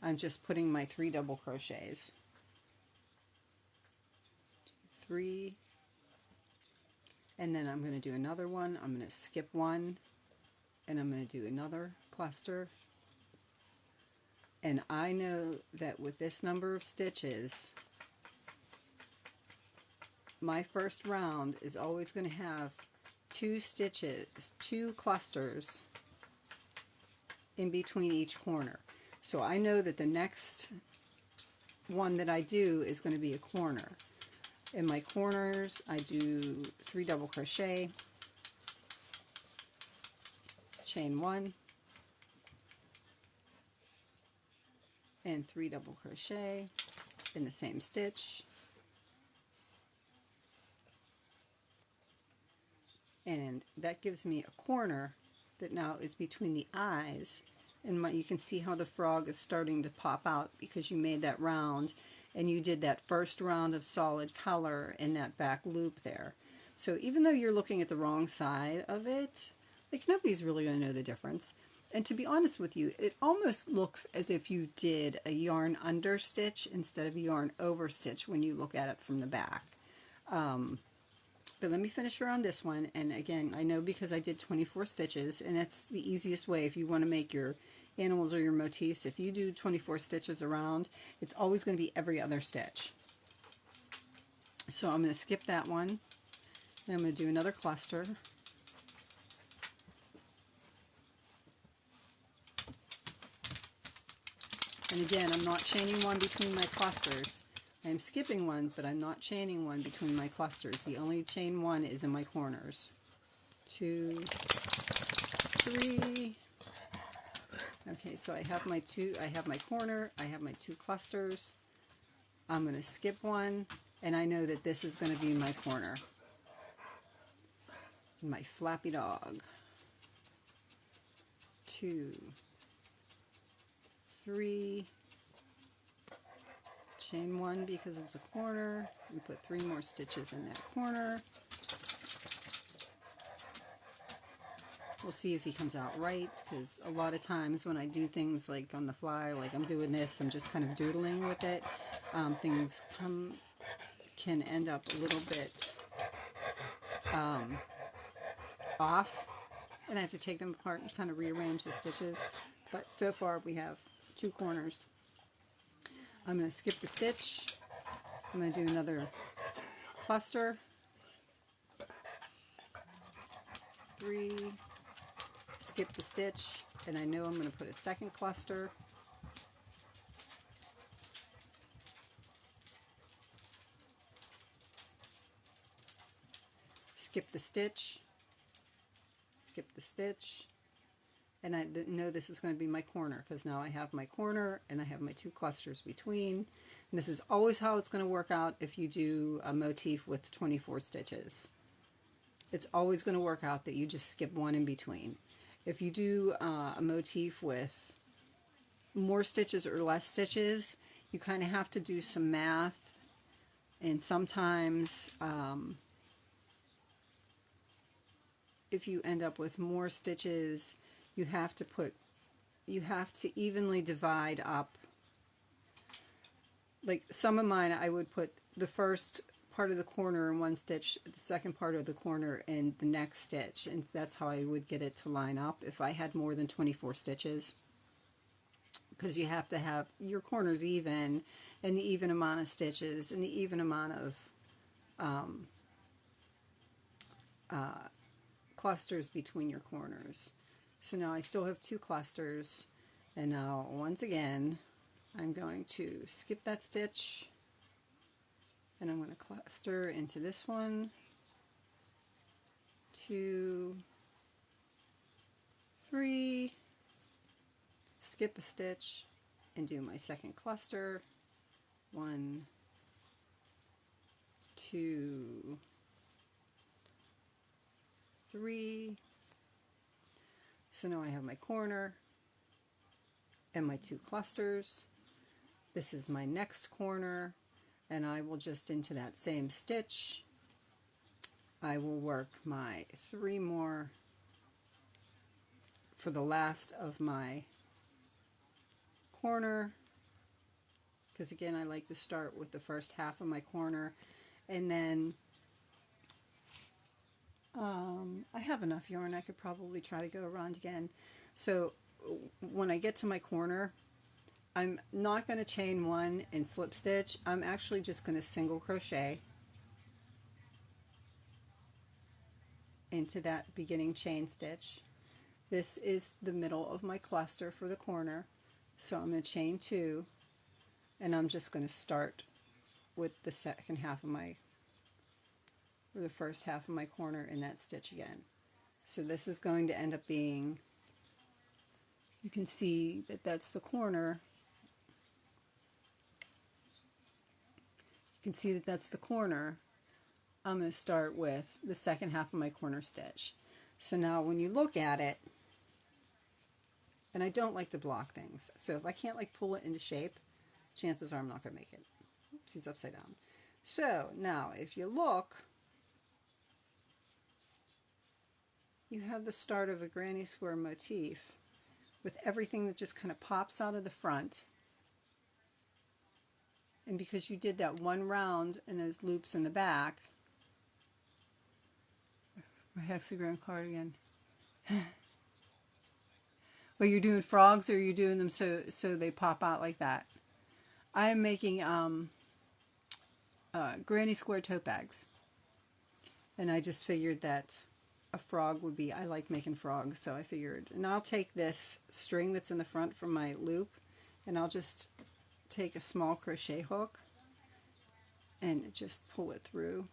I'm just putting my 3 double crochets. 3, and then I'm going to do another one. I'm going to skip 1, and I'm going to do another cluster. And I know that with this number of stitches, my first round is always going to have 2 stitches, 2 clusters in between each corner. So I know that the next one that I do is going to be a corner. In my corners, I do 3 double crochet, chain 1, and 3 double crochet in the same stitch, and that gives me a corner that now is between the eyes, and you can see how the frog is starting to pop out because you made that round and you did that first round of solid color in that back loop there. So even though you're looking at the wrong side of it, like, nobody's really going to know the difference. And to be honest with you, it almost looks as if you did a yarn under stitch instead of a yarn over stitch when you look at it from the back. But let me finish around this one, and again, I know because I did 24 stitches, and that's the easiest way if you want to make your animals or your motifs. If you do 24 stitches around, it's always going to be every other stitch. So I'm going to skip that one, and I'm going to do another cluster. And again, I'm not chaining 1 between my clusters. I'm skipping 1, but I'm not chaining 1 between my clusters. The only chain 1 is in my corners. 2, 3. Okay, so I have my corner, I have my 2 clusters. I'm going to skip 1, And I know that this is going to be my corner. My flappy dog. 2, 3, chain 1 because it's a corner, and put 3 more stitches in that corner. We'll see if he comes out right, because a lot of times when I do things like on the fly, like I'm doing this, I'm just kind of doodling with it, things can end up a little bit off, and I have to take them apart and kind of rearrange the stitches. But so far we have 2 corners. I'm going to skip the stitch. I'm going to do another cluster. 3, skip the stitch, and I know I'm going to put a second cluster. Skip the stitch, skip the stitch, and I know this is going to be my corner, because now I have my corner and I have my 2 clusters between. And this is always how it's going to work out if you do a motif with 24 stitches. It's always going to work out that you just skip one in between. If you do a motif with more stitches or less stitches, you kind of have to do some math, and sometimes if you end up with more stitches, you have to evenly divide up. Like some of mine, I would put the first part of the corner in one stitch, the second part of the corner in the next stitch, and that's how I would get it to line up if I had more than 24 stitches, because you have to have your corners even, and the even amount of stitches, and the even amount of clusters between your corners. So now I still have 2 clusters, and now once again I'm going to skip that stitch, and I'm going to cluster into this one, 2, 3, skip a stitch, and do my second cluster, 1, 2, 3. So now I have my corner and my 2 clusters. This is my next corner, and I will just into that same stitch, I will work my 3 more for the last of my corner, because again I like to start with the first half of my corner, and then I have enough yarn. I could probably try to go around again. So when I get to my corner, I'm not going to chain 1 and slip stitch. I'm actually just going to single crochet into that beginning chain stitch. This is the middle of my cluster for the corner, so I'm going to chain 2, and I'm just going to start with the second half of my, or the first half of my corner in that stitch again. So this is going to end up being, you can see that that's the corner. You can see that that's the corner. I'm going to start with the second half of my corner stitch. So now when you look at it, and I don't like to block things, so if I can't like pull it into shape, chances are I'm not going to make it. Oops, he's upside down. So now if you look, you have the start of a granny square motif with everything that just kind of pops out of the front. And because you did that one round and those loops in the back, my hexagram cardigan. Well, you're doing frogs, or you're doing them so they pop out like that. I am making granny square tote bags, and I just figured that a frog would be, I like making frogs, so I figured, and I'll take this string that's in the front from my loop, and I'll just take a small crochet hook and just pull it through.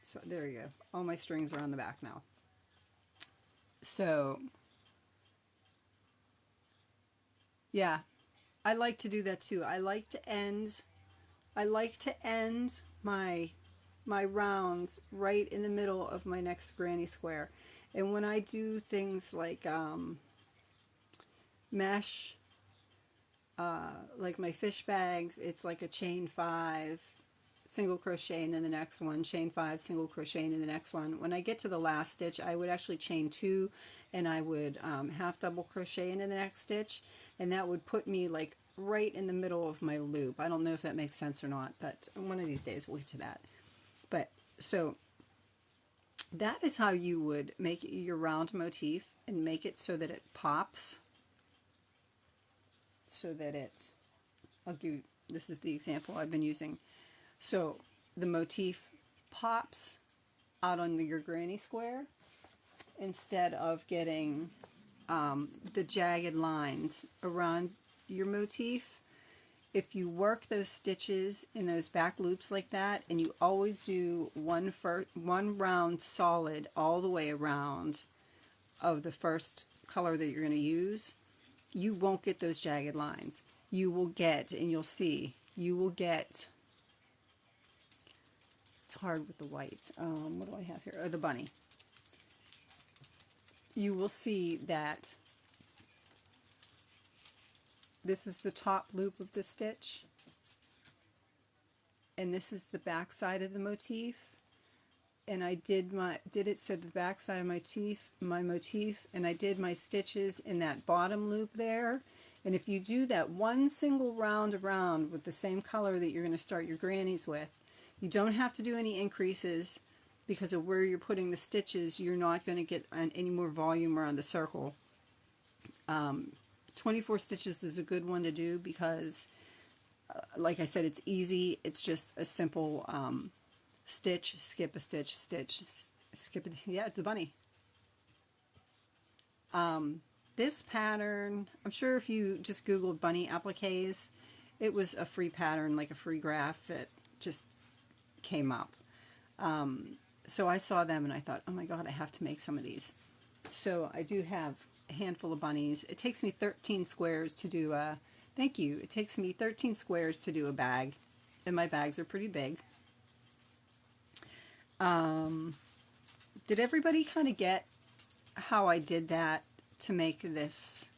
So there you go. All my strings are on the back now. So yeah, I like to do that too. I like to end my rounds right in the middle of my next granny square. And when I do things like mesh, like my fish bags, it's like a chain 5 single crochet and then the next one, chain 5 single crochet and then the next one. When I get to the last stitch, I would actually chain 2 and I would half double crochet into the next stitch, and that would put me like right in the middle of my loop. I don't know if that makes sense or not, but one of these days we'll get to that. But so that is how you would make your round motif and make it so that it pops, so that it, I'll give, this is the example I've been using. So the motif pops out on your granny square instead of getting the jagged lines around your motif. If you work those stitches in those back loops like that, and you always do one round solid all the way around of the first color that you're going to use, you won't get those jagged lines. You will get, and you'll see, you will get, it's hard with the white. What do I have here? Oh, the bunny. You will see that this is the top loop of the stitch, and this is the back side of the motif. And I did it so the back side of my motif, and I did my stitches in that bottom loop there. And if you do that one single round around with the same color that you're going to start your grannies with, you don't have to do any increases, because of where you're putting the stitches. You're not going to get any more volume around the circle. 24 stitches is a good one to do because, like I said, it's easy. It's just a simple stitch, skip a stitch, stitch, skip it. Yeah, it's a bunny. This pattern, I'm sure if you just Googled bunny appliques, it was a free pattern, like a free graph that just came up. So I saw them and I thought, oh my god, I have to make some of these. So I do have a handful of bunnies. It takes me 13 squares to do a, thank you, it takes me 13 squares to do a bag, and my bags are pretty big. Did everybody kind of get how I did that to make this,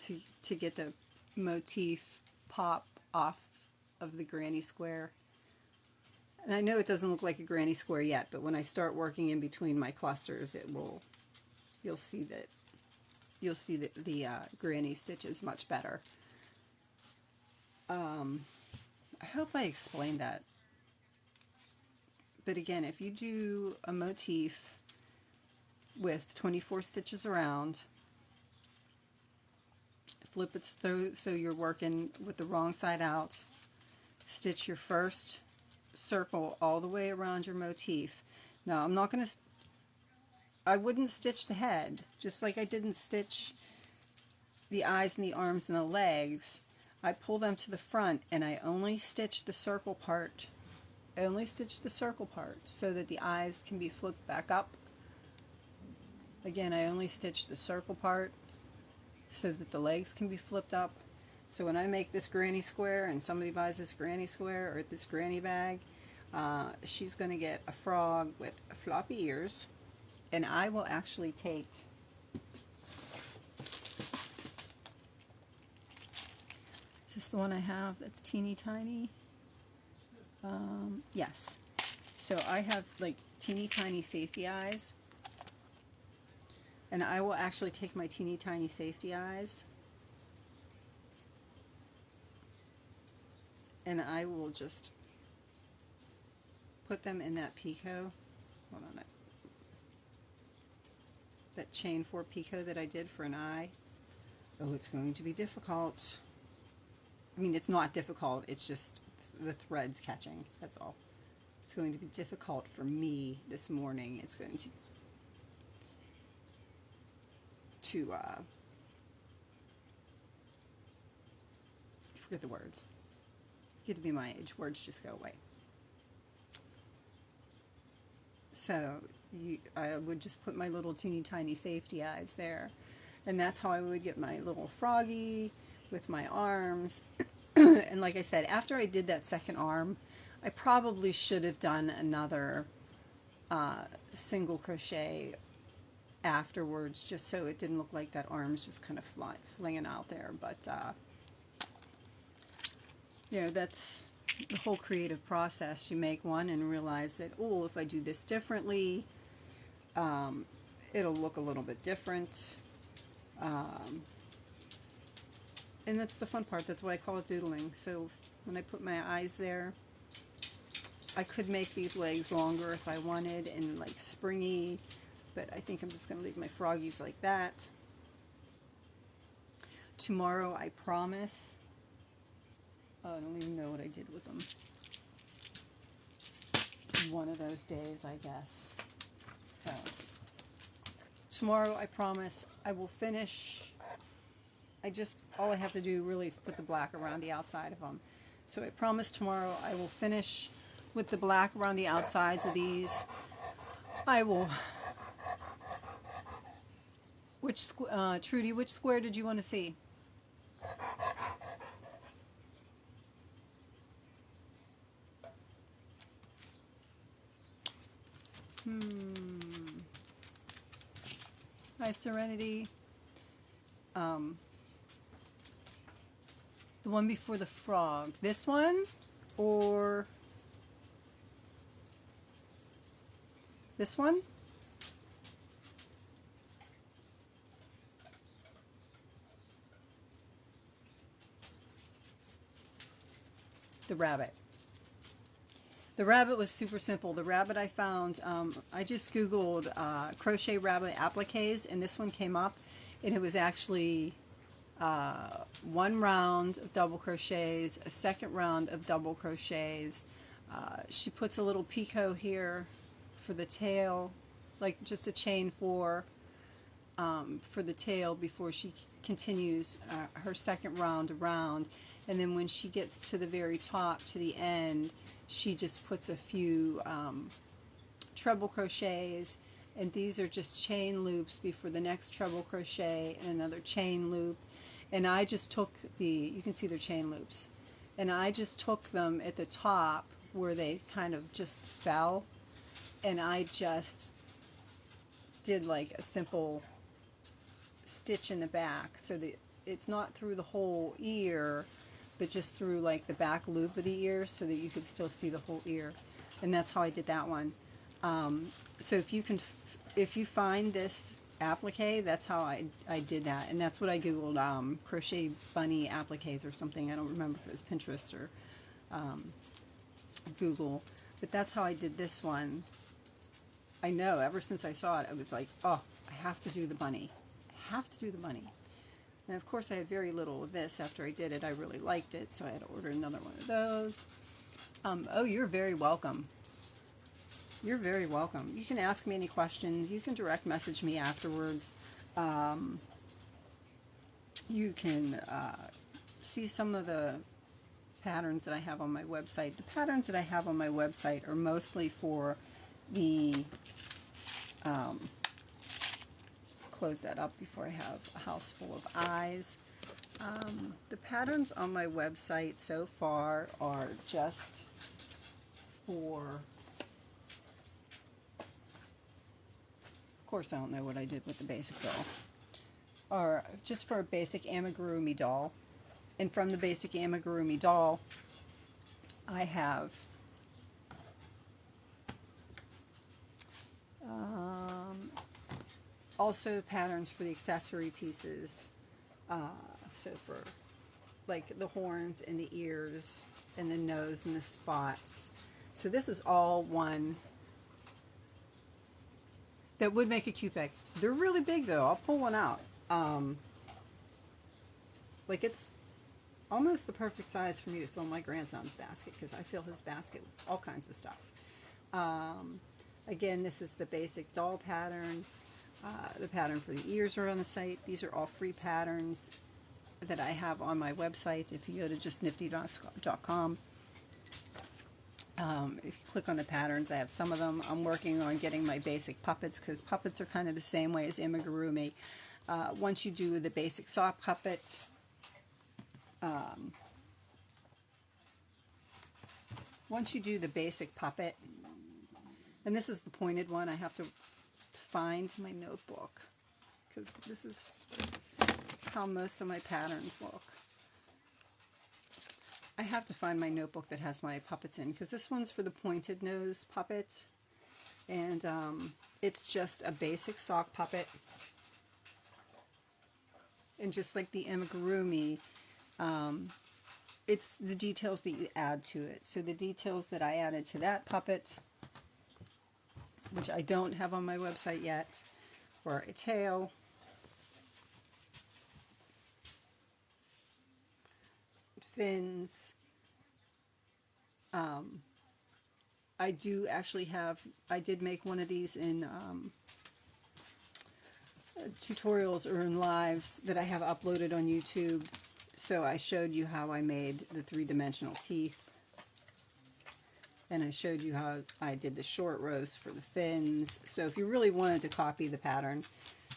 to get the motif pop off of the granny square? And I know it doesn't look like a granny square yet, but when I start working in between my clusters, it will, you'll see the granny stitches much better. I hope I explained that. But again, if you do a motif with 24 stitches around, flip it so you're working with the wrong side out, stitch your first circle all the way around your motif. Now I'm not going to, I wouldn't stitch the head, just like I didn't stitch the eyes and the arms and the legs. I pull them to the front and I only stitch the circle part. I only stitch the circle part so that the eyes can be flipped back up. Again, I only stitch the circle part so that the legs can be flipped up. So when I make this granny square and somebody buys this granny square or this granny bag, she's going to get a frog with floppy ears, and I will actually take, is this the one I have that's teeny tiny? Yes. So I have like teeny tiny safety eyes, and I will actually take my teeny tiny safety eyes and I will just put them in that picot. Hold on, that chain 4 picot that I did for an eye. Oh, it's going to be difficult. I mean, it's not difficult, it's just the threads catching, that's all. It's going to be difficult for me this morning. It's going to forget the words. You get to be my age, words just go away. So I would just put my little teeny tiny safety eyes there, and that's how I would get my little froggy with my arms. And like I said, after I did that second arm, I probably should have done another single crochet afterwards, just so it didn't look like that arm's just kind of flinging out there. But you know, that's the whole creative process. You make one and realize that, oh, if I do this differently, it'll look a little bit different. And that's the fun part. That's why I call it doodling. So when I put my eyes there, I could make these legs longer if I wanted and like springy, but I think I'm just going to leave my froggies like that. Tomorrow, I promise, I don't even know what I did with them. One of those days, I guess. So, tomorrow, I promise, I will finish. All I have to do really is put the black around the outside of them. So I promise tomorrow I will finish with the black around the outsides of these. I will... Trudy, which square did you want to see? Hi, Serenity. The one before the frog. This one? Or this one? The rabbit. The rabbit was super simple. The rabbit I found, I just Googled crochet rabbit appliques, and this one came up, and it was actually one round of double crochets, a second round of double crochets. She puts a little picot here for the tail, like just a chain for the tail before she continues her second round around. And then when she gets to the very top, to the end, she just puts a few treble crochets, and these are just chain loops before the next treble crochet and another chain loop. And I just took you can see they're chain loops, and I just took them at the top where they kind of just fell, and I just did like a simple stitch in the back so that it's not through the whole ear, but just through like the back loop of the ear so that you could still see the whole ear. And that's how I did that one. So if you find this applique, that's how I did that. And that's what I Googled, crochet bunny appliques or something. I don't remember if it was Pinterest or Google, but that's how I did this one. I know, ever since I saw it, I was like, oh, I have to do the bunny. I have to do the bunny. And of course I had very little of this after I did it. I really liked it, so I had to order another one of those. Oh, you're very welcome. You're very welcome. You can ask me any questions. You can direct message me afterwards. You can see some of the patterns that I have on my website. The patterns that I have on my website are mostly for the... close that up before I have a house full of eyes. The patterns on my website so far are just for... Of course I don't know what I did with the basic doll. Or just for a basic amigurumi doll. And from the basic amigurumi doll, I have also patterns for the accessory pieces. So for like the horns and the ears and the nose and the spots. So this is all one that would make a cute bag. They're really big though. I'll pull one out. Like it's almost the perfect size for me to fill my grandson's basket, because I fill his basket with all kinds of stuff. Again, this is the basic doll pattern. The pattern for the ears are on the site. These are all free patterns that I have on my website. If you go to justnifty.com, if you click on the patterns, I have some of them. I'm working on getting my basic puppets, because puppets are kind of the same way as amigurumi. Once you do the basic sock puppet, once you do the basic puppet, and this is the pointed one, I have to find my notebook because this is how most of my patterns look. I have to find my notebook that has my puppets in because this one's for the pointed nose puppet, and it's just a basic sock puppet. And just like the amigurumi, it's the details that you add to it. So the details that I added to that puppet, which I don't have on my website yet, were a tail, fins. I do actually have, I did make one of these in tutorials or in lives that I have uploaded on YouTube. So I showed you how I made the three-dimensional teeth, and I showed you how I did the short rows for the fins. So if you really wanted to copy the pattern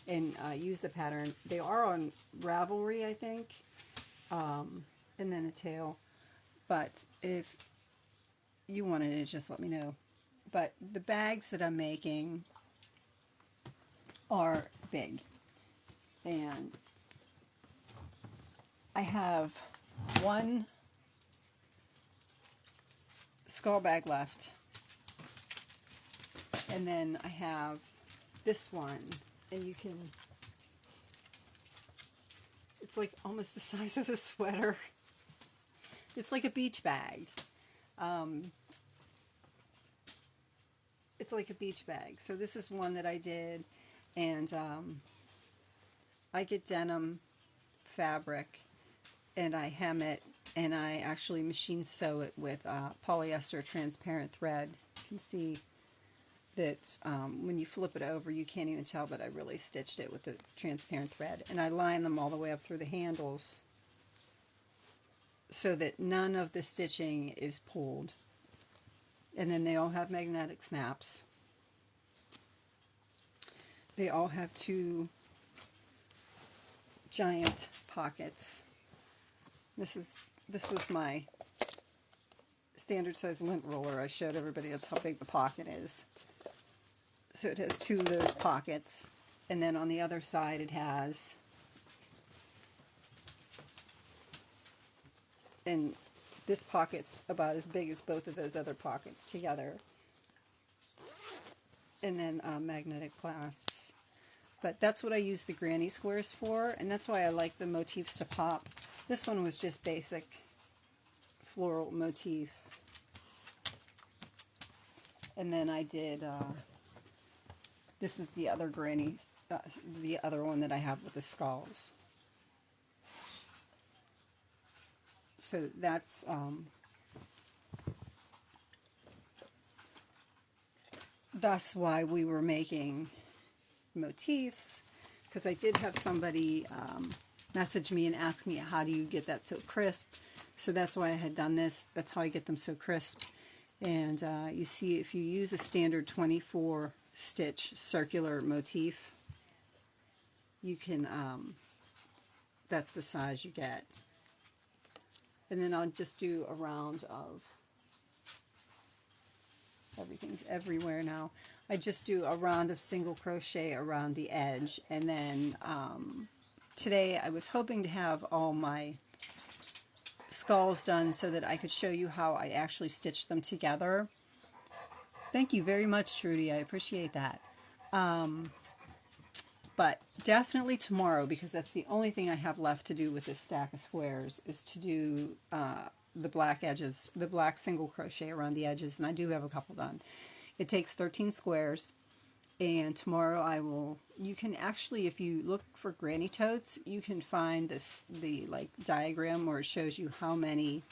and use the pattern, they are on Ravelry, I think, and then the tail. But if you wanted it, just let me know. But the bags that I'm making are big, and I have one skull bag left, and then I have this one, and you can, it's like almost the size of a sweater. It's like a beach bag. It's like a beach bag. So this is one that I did, and I get denim fabric and I hem it, and I actually machine sew it with polyester transparent thread. You can see that when you flip it over, you can't even tell that I really stitched it with the transparent thread. And I line them all the way up through the handles so that none of the stitching is pulled. And then they all have magnetic snaps. They all have two giant pockets. This was my standard size lint roller. I showed everybody that's how big the pocket is. So it has two of those pockets, and then on the other side it has, and this pocket's about as big as both of those other pockets together, and then magnetic clasps. But that's what I use the granny squares for, and that's why I like the motifs to pop. This one was just basic floral motif, and then I did this is the other granny, the other one that I have with the skulls. So that's why we were making motifs, because I did have somebody message me and ask me, how do you get that so crisp? So that's why I had done this. That's how I get them so crisp. And you see, if you use a standard 24 stitch circular motif, you can, that's the size you get. And then I'll just do a round of, everything's everywhere now. I just do a round of single crochet around the edge, and then today I was hoping to have all my skulls done so that I could show you how I actually stitched them together. Thank you very much, Trudy. I appreciate that. But definitely tomorrow, because that's the only thing I have left to do with this stack of squares, is to do the black edges, the black single crochet around the edges, and I do have a couple done. It takes 13 squares, and tomorrow I will, you can actually, if you look for granny totes, you can find this, the like diagram where it shows you how many,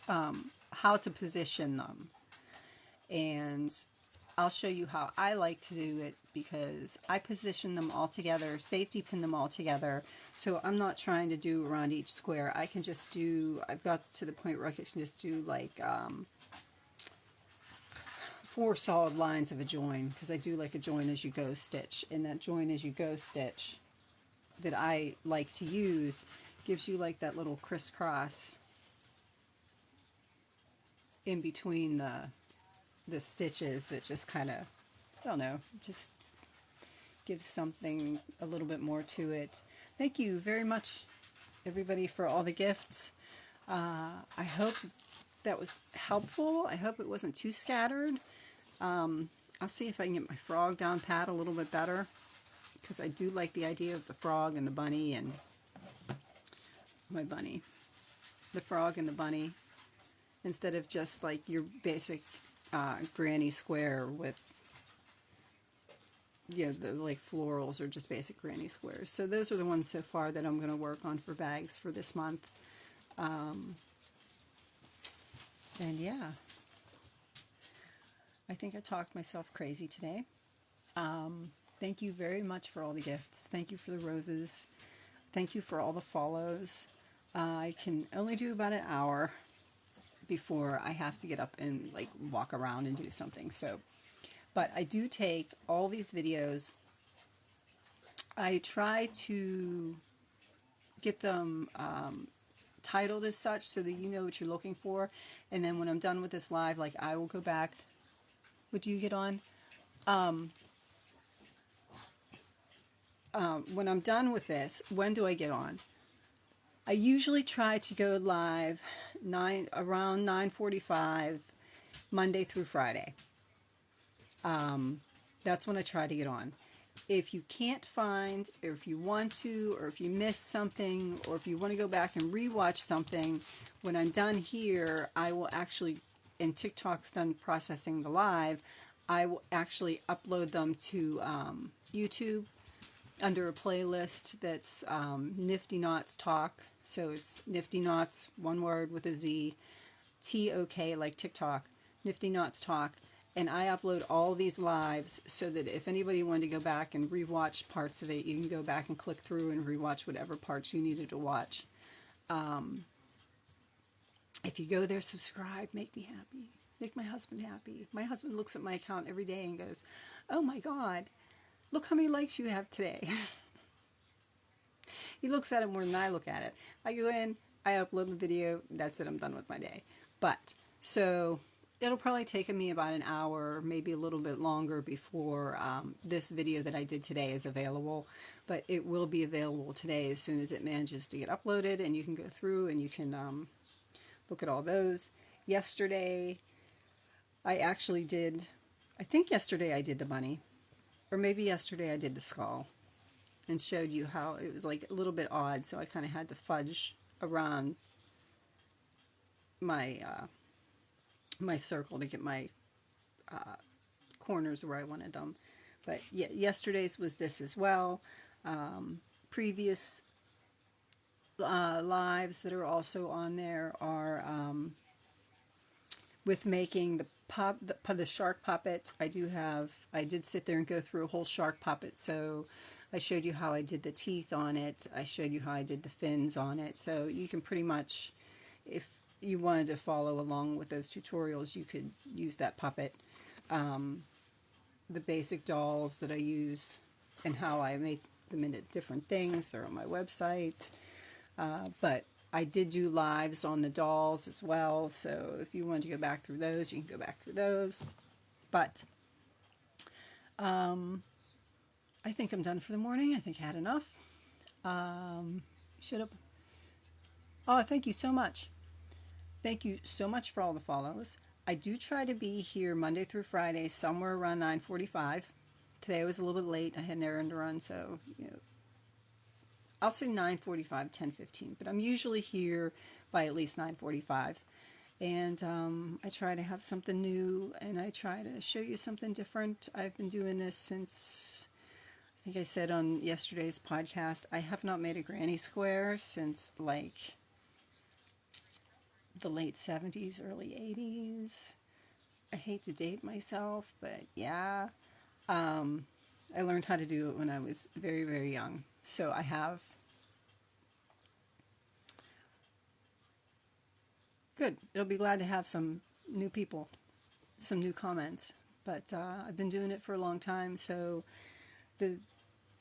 how to position them. And I'll show you how I like to do it, because I position them all together, safety pin them all together, so I'm not trying to do around each square. I can just do, I've got to the point where I can just do like 4 solid lines of a join, because I do like a join as you go stitch, and that join as you go stitch that I like to use Gives you like that little crisscross in between the stitches. It just kind of, I don't know, just gives something a little bit more to it. Thank you very much, everybody, for all the gifts. I hope that was helpful. I hope it wasn't too scattered. I'll see if I can get my frog down pat a little bit better, because I do like the idea of the frog and the bunny and my bunny. The frog and the bunny, instead of just like your basic granny square with, you know, the like florals or just basic granny squares. So those are the ones so far that I'm going to work on for bags for this month. And yeah, I think I talked myself crazy today. Thank you very much for all the gifts. Thank you for the roses. Thank you for all the follows. I can only do about an hour before I have to get up and like walk around and do something. So, but I do take all these videos. I try to get them titled as such so that you know what you're looking for. And then when I'm done with this live, like I will go back. What do you get on? When I'm done with this, when do I get on? I usually try to go live around 9:45 Monday through Friday. That's when I try to get on. If you can't find, or if you want to, or if you missed something, or if you want to go back and rewatch something, when I'm done here, I will actually, and TikTok's done processing the live, I will actually upload them to YouTube under a playlist that's Nifty Knots Talk. So it's Nifty Knots, one word with a Z, T-O-K, like TikTok, Nifty Knots Talk. And I upload all these lives so that if anybody wanted to go back and rewatch parts of it, you can go back and click through and rewatch whatever parts you needed to watch. If you go there, subscribe, make me happy. Make my husband happy. My husband looks at my account every day and goes, "Oh my God, look how many likes you have today." He looks at it more than I look at it. I go in, I upload the video, that's it, I'm done with my day. But, so, it'll probably take me about an hour, maybe a little bit longer before this video that I did today is available. But it will be available today as soon as it manages to get uploaded, and you can go through and you can look at all those. Yesterday, I actually did, I think yesterday I did the bunny, or maybe yesterday I did the skull, and showed you how it was like a little bit odd, so I kind of had to fudge around my my circle to get my corners where I wanted them. But yeah, yesterday's was this as well. Previous lives that are also on there are with making the shark puppet. I did sit there and go through a whole shark puppet, so I showed you how I did the teeth on it. I showed you how I did the fins on it. So you can pretty much, if you wanted to follow along with those tutorials, you could use that puppet. The basic dolls that I use and how I make them into different things, they're on my website. But I did do lives on the dolls as well, so if you wanted to go back through those, you can go back through those. But I think I'm done for the morning. I think I had enough. Should have. Oh, thank you so much. Thank you so much for all the follows. I do try to be here Monday through Friday, somewhere around 9:45. Today I was a little bit late. I had an errand to run, so I'll say 9:45, 10:15. But I'm usually here by at least 9:45. And I try to have something new, and I try to show you something different. I've been doing this since, I think I said on yesterday's podcast, I have not made a granny square since like the late 70s, early 80s. I hate to date myself, but yeah. I learned how to do it when I was very, very young. So I have. Good. It'll be glad to have some new people, some new comments. But I've been doing it for a long time, so the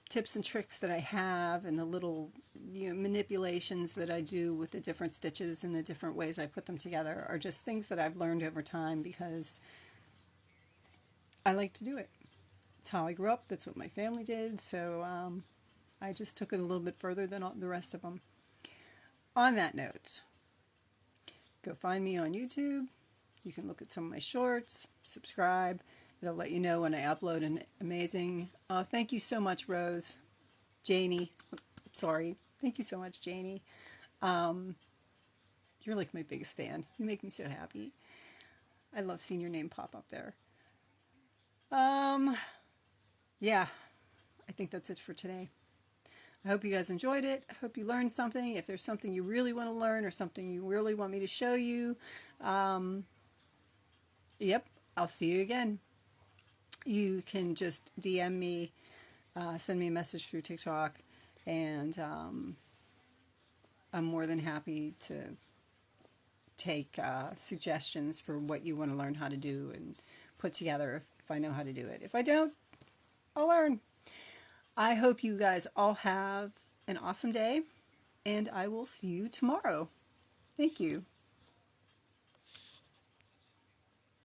tips and tricks that I have and the little manipulations that I do with the different stitches and the different ways I put them together are just things that I've learned over time because I like to do it. It's how I grew up. That's what my family did. So I just took it a little bit further than all the rest of them. On that note, go find me on YouTube. You can look at some of my shorts, subscribe. It'll let you know when I upload an amazing. Thank you so much, Rose. Janie. Sorry. Thank you so much, Janie. You're like my biggest fan. You make me so happy. I love seeing your name pop up there. Yeah, I think that's it for today. I hope you guys enjoyed it. I hope you learned something. If there's something you really want to learn or something you really want me to show you, yep, I'll see you again. You can just DM me, send me a message through TikTok, and I'm more than happy to take suggestions for what you want to learn how to do and put together if I know how to do it. If I don't, I'll learn. I hope you guys all have an awesome day, and I will see you tomorrow. Thank you.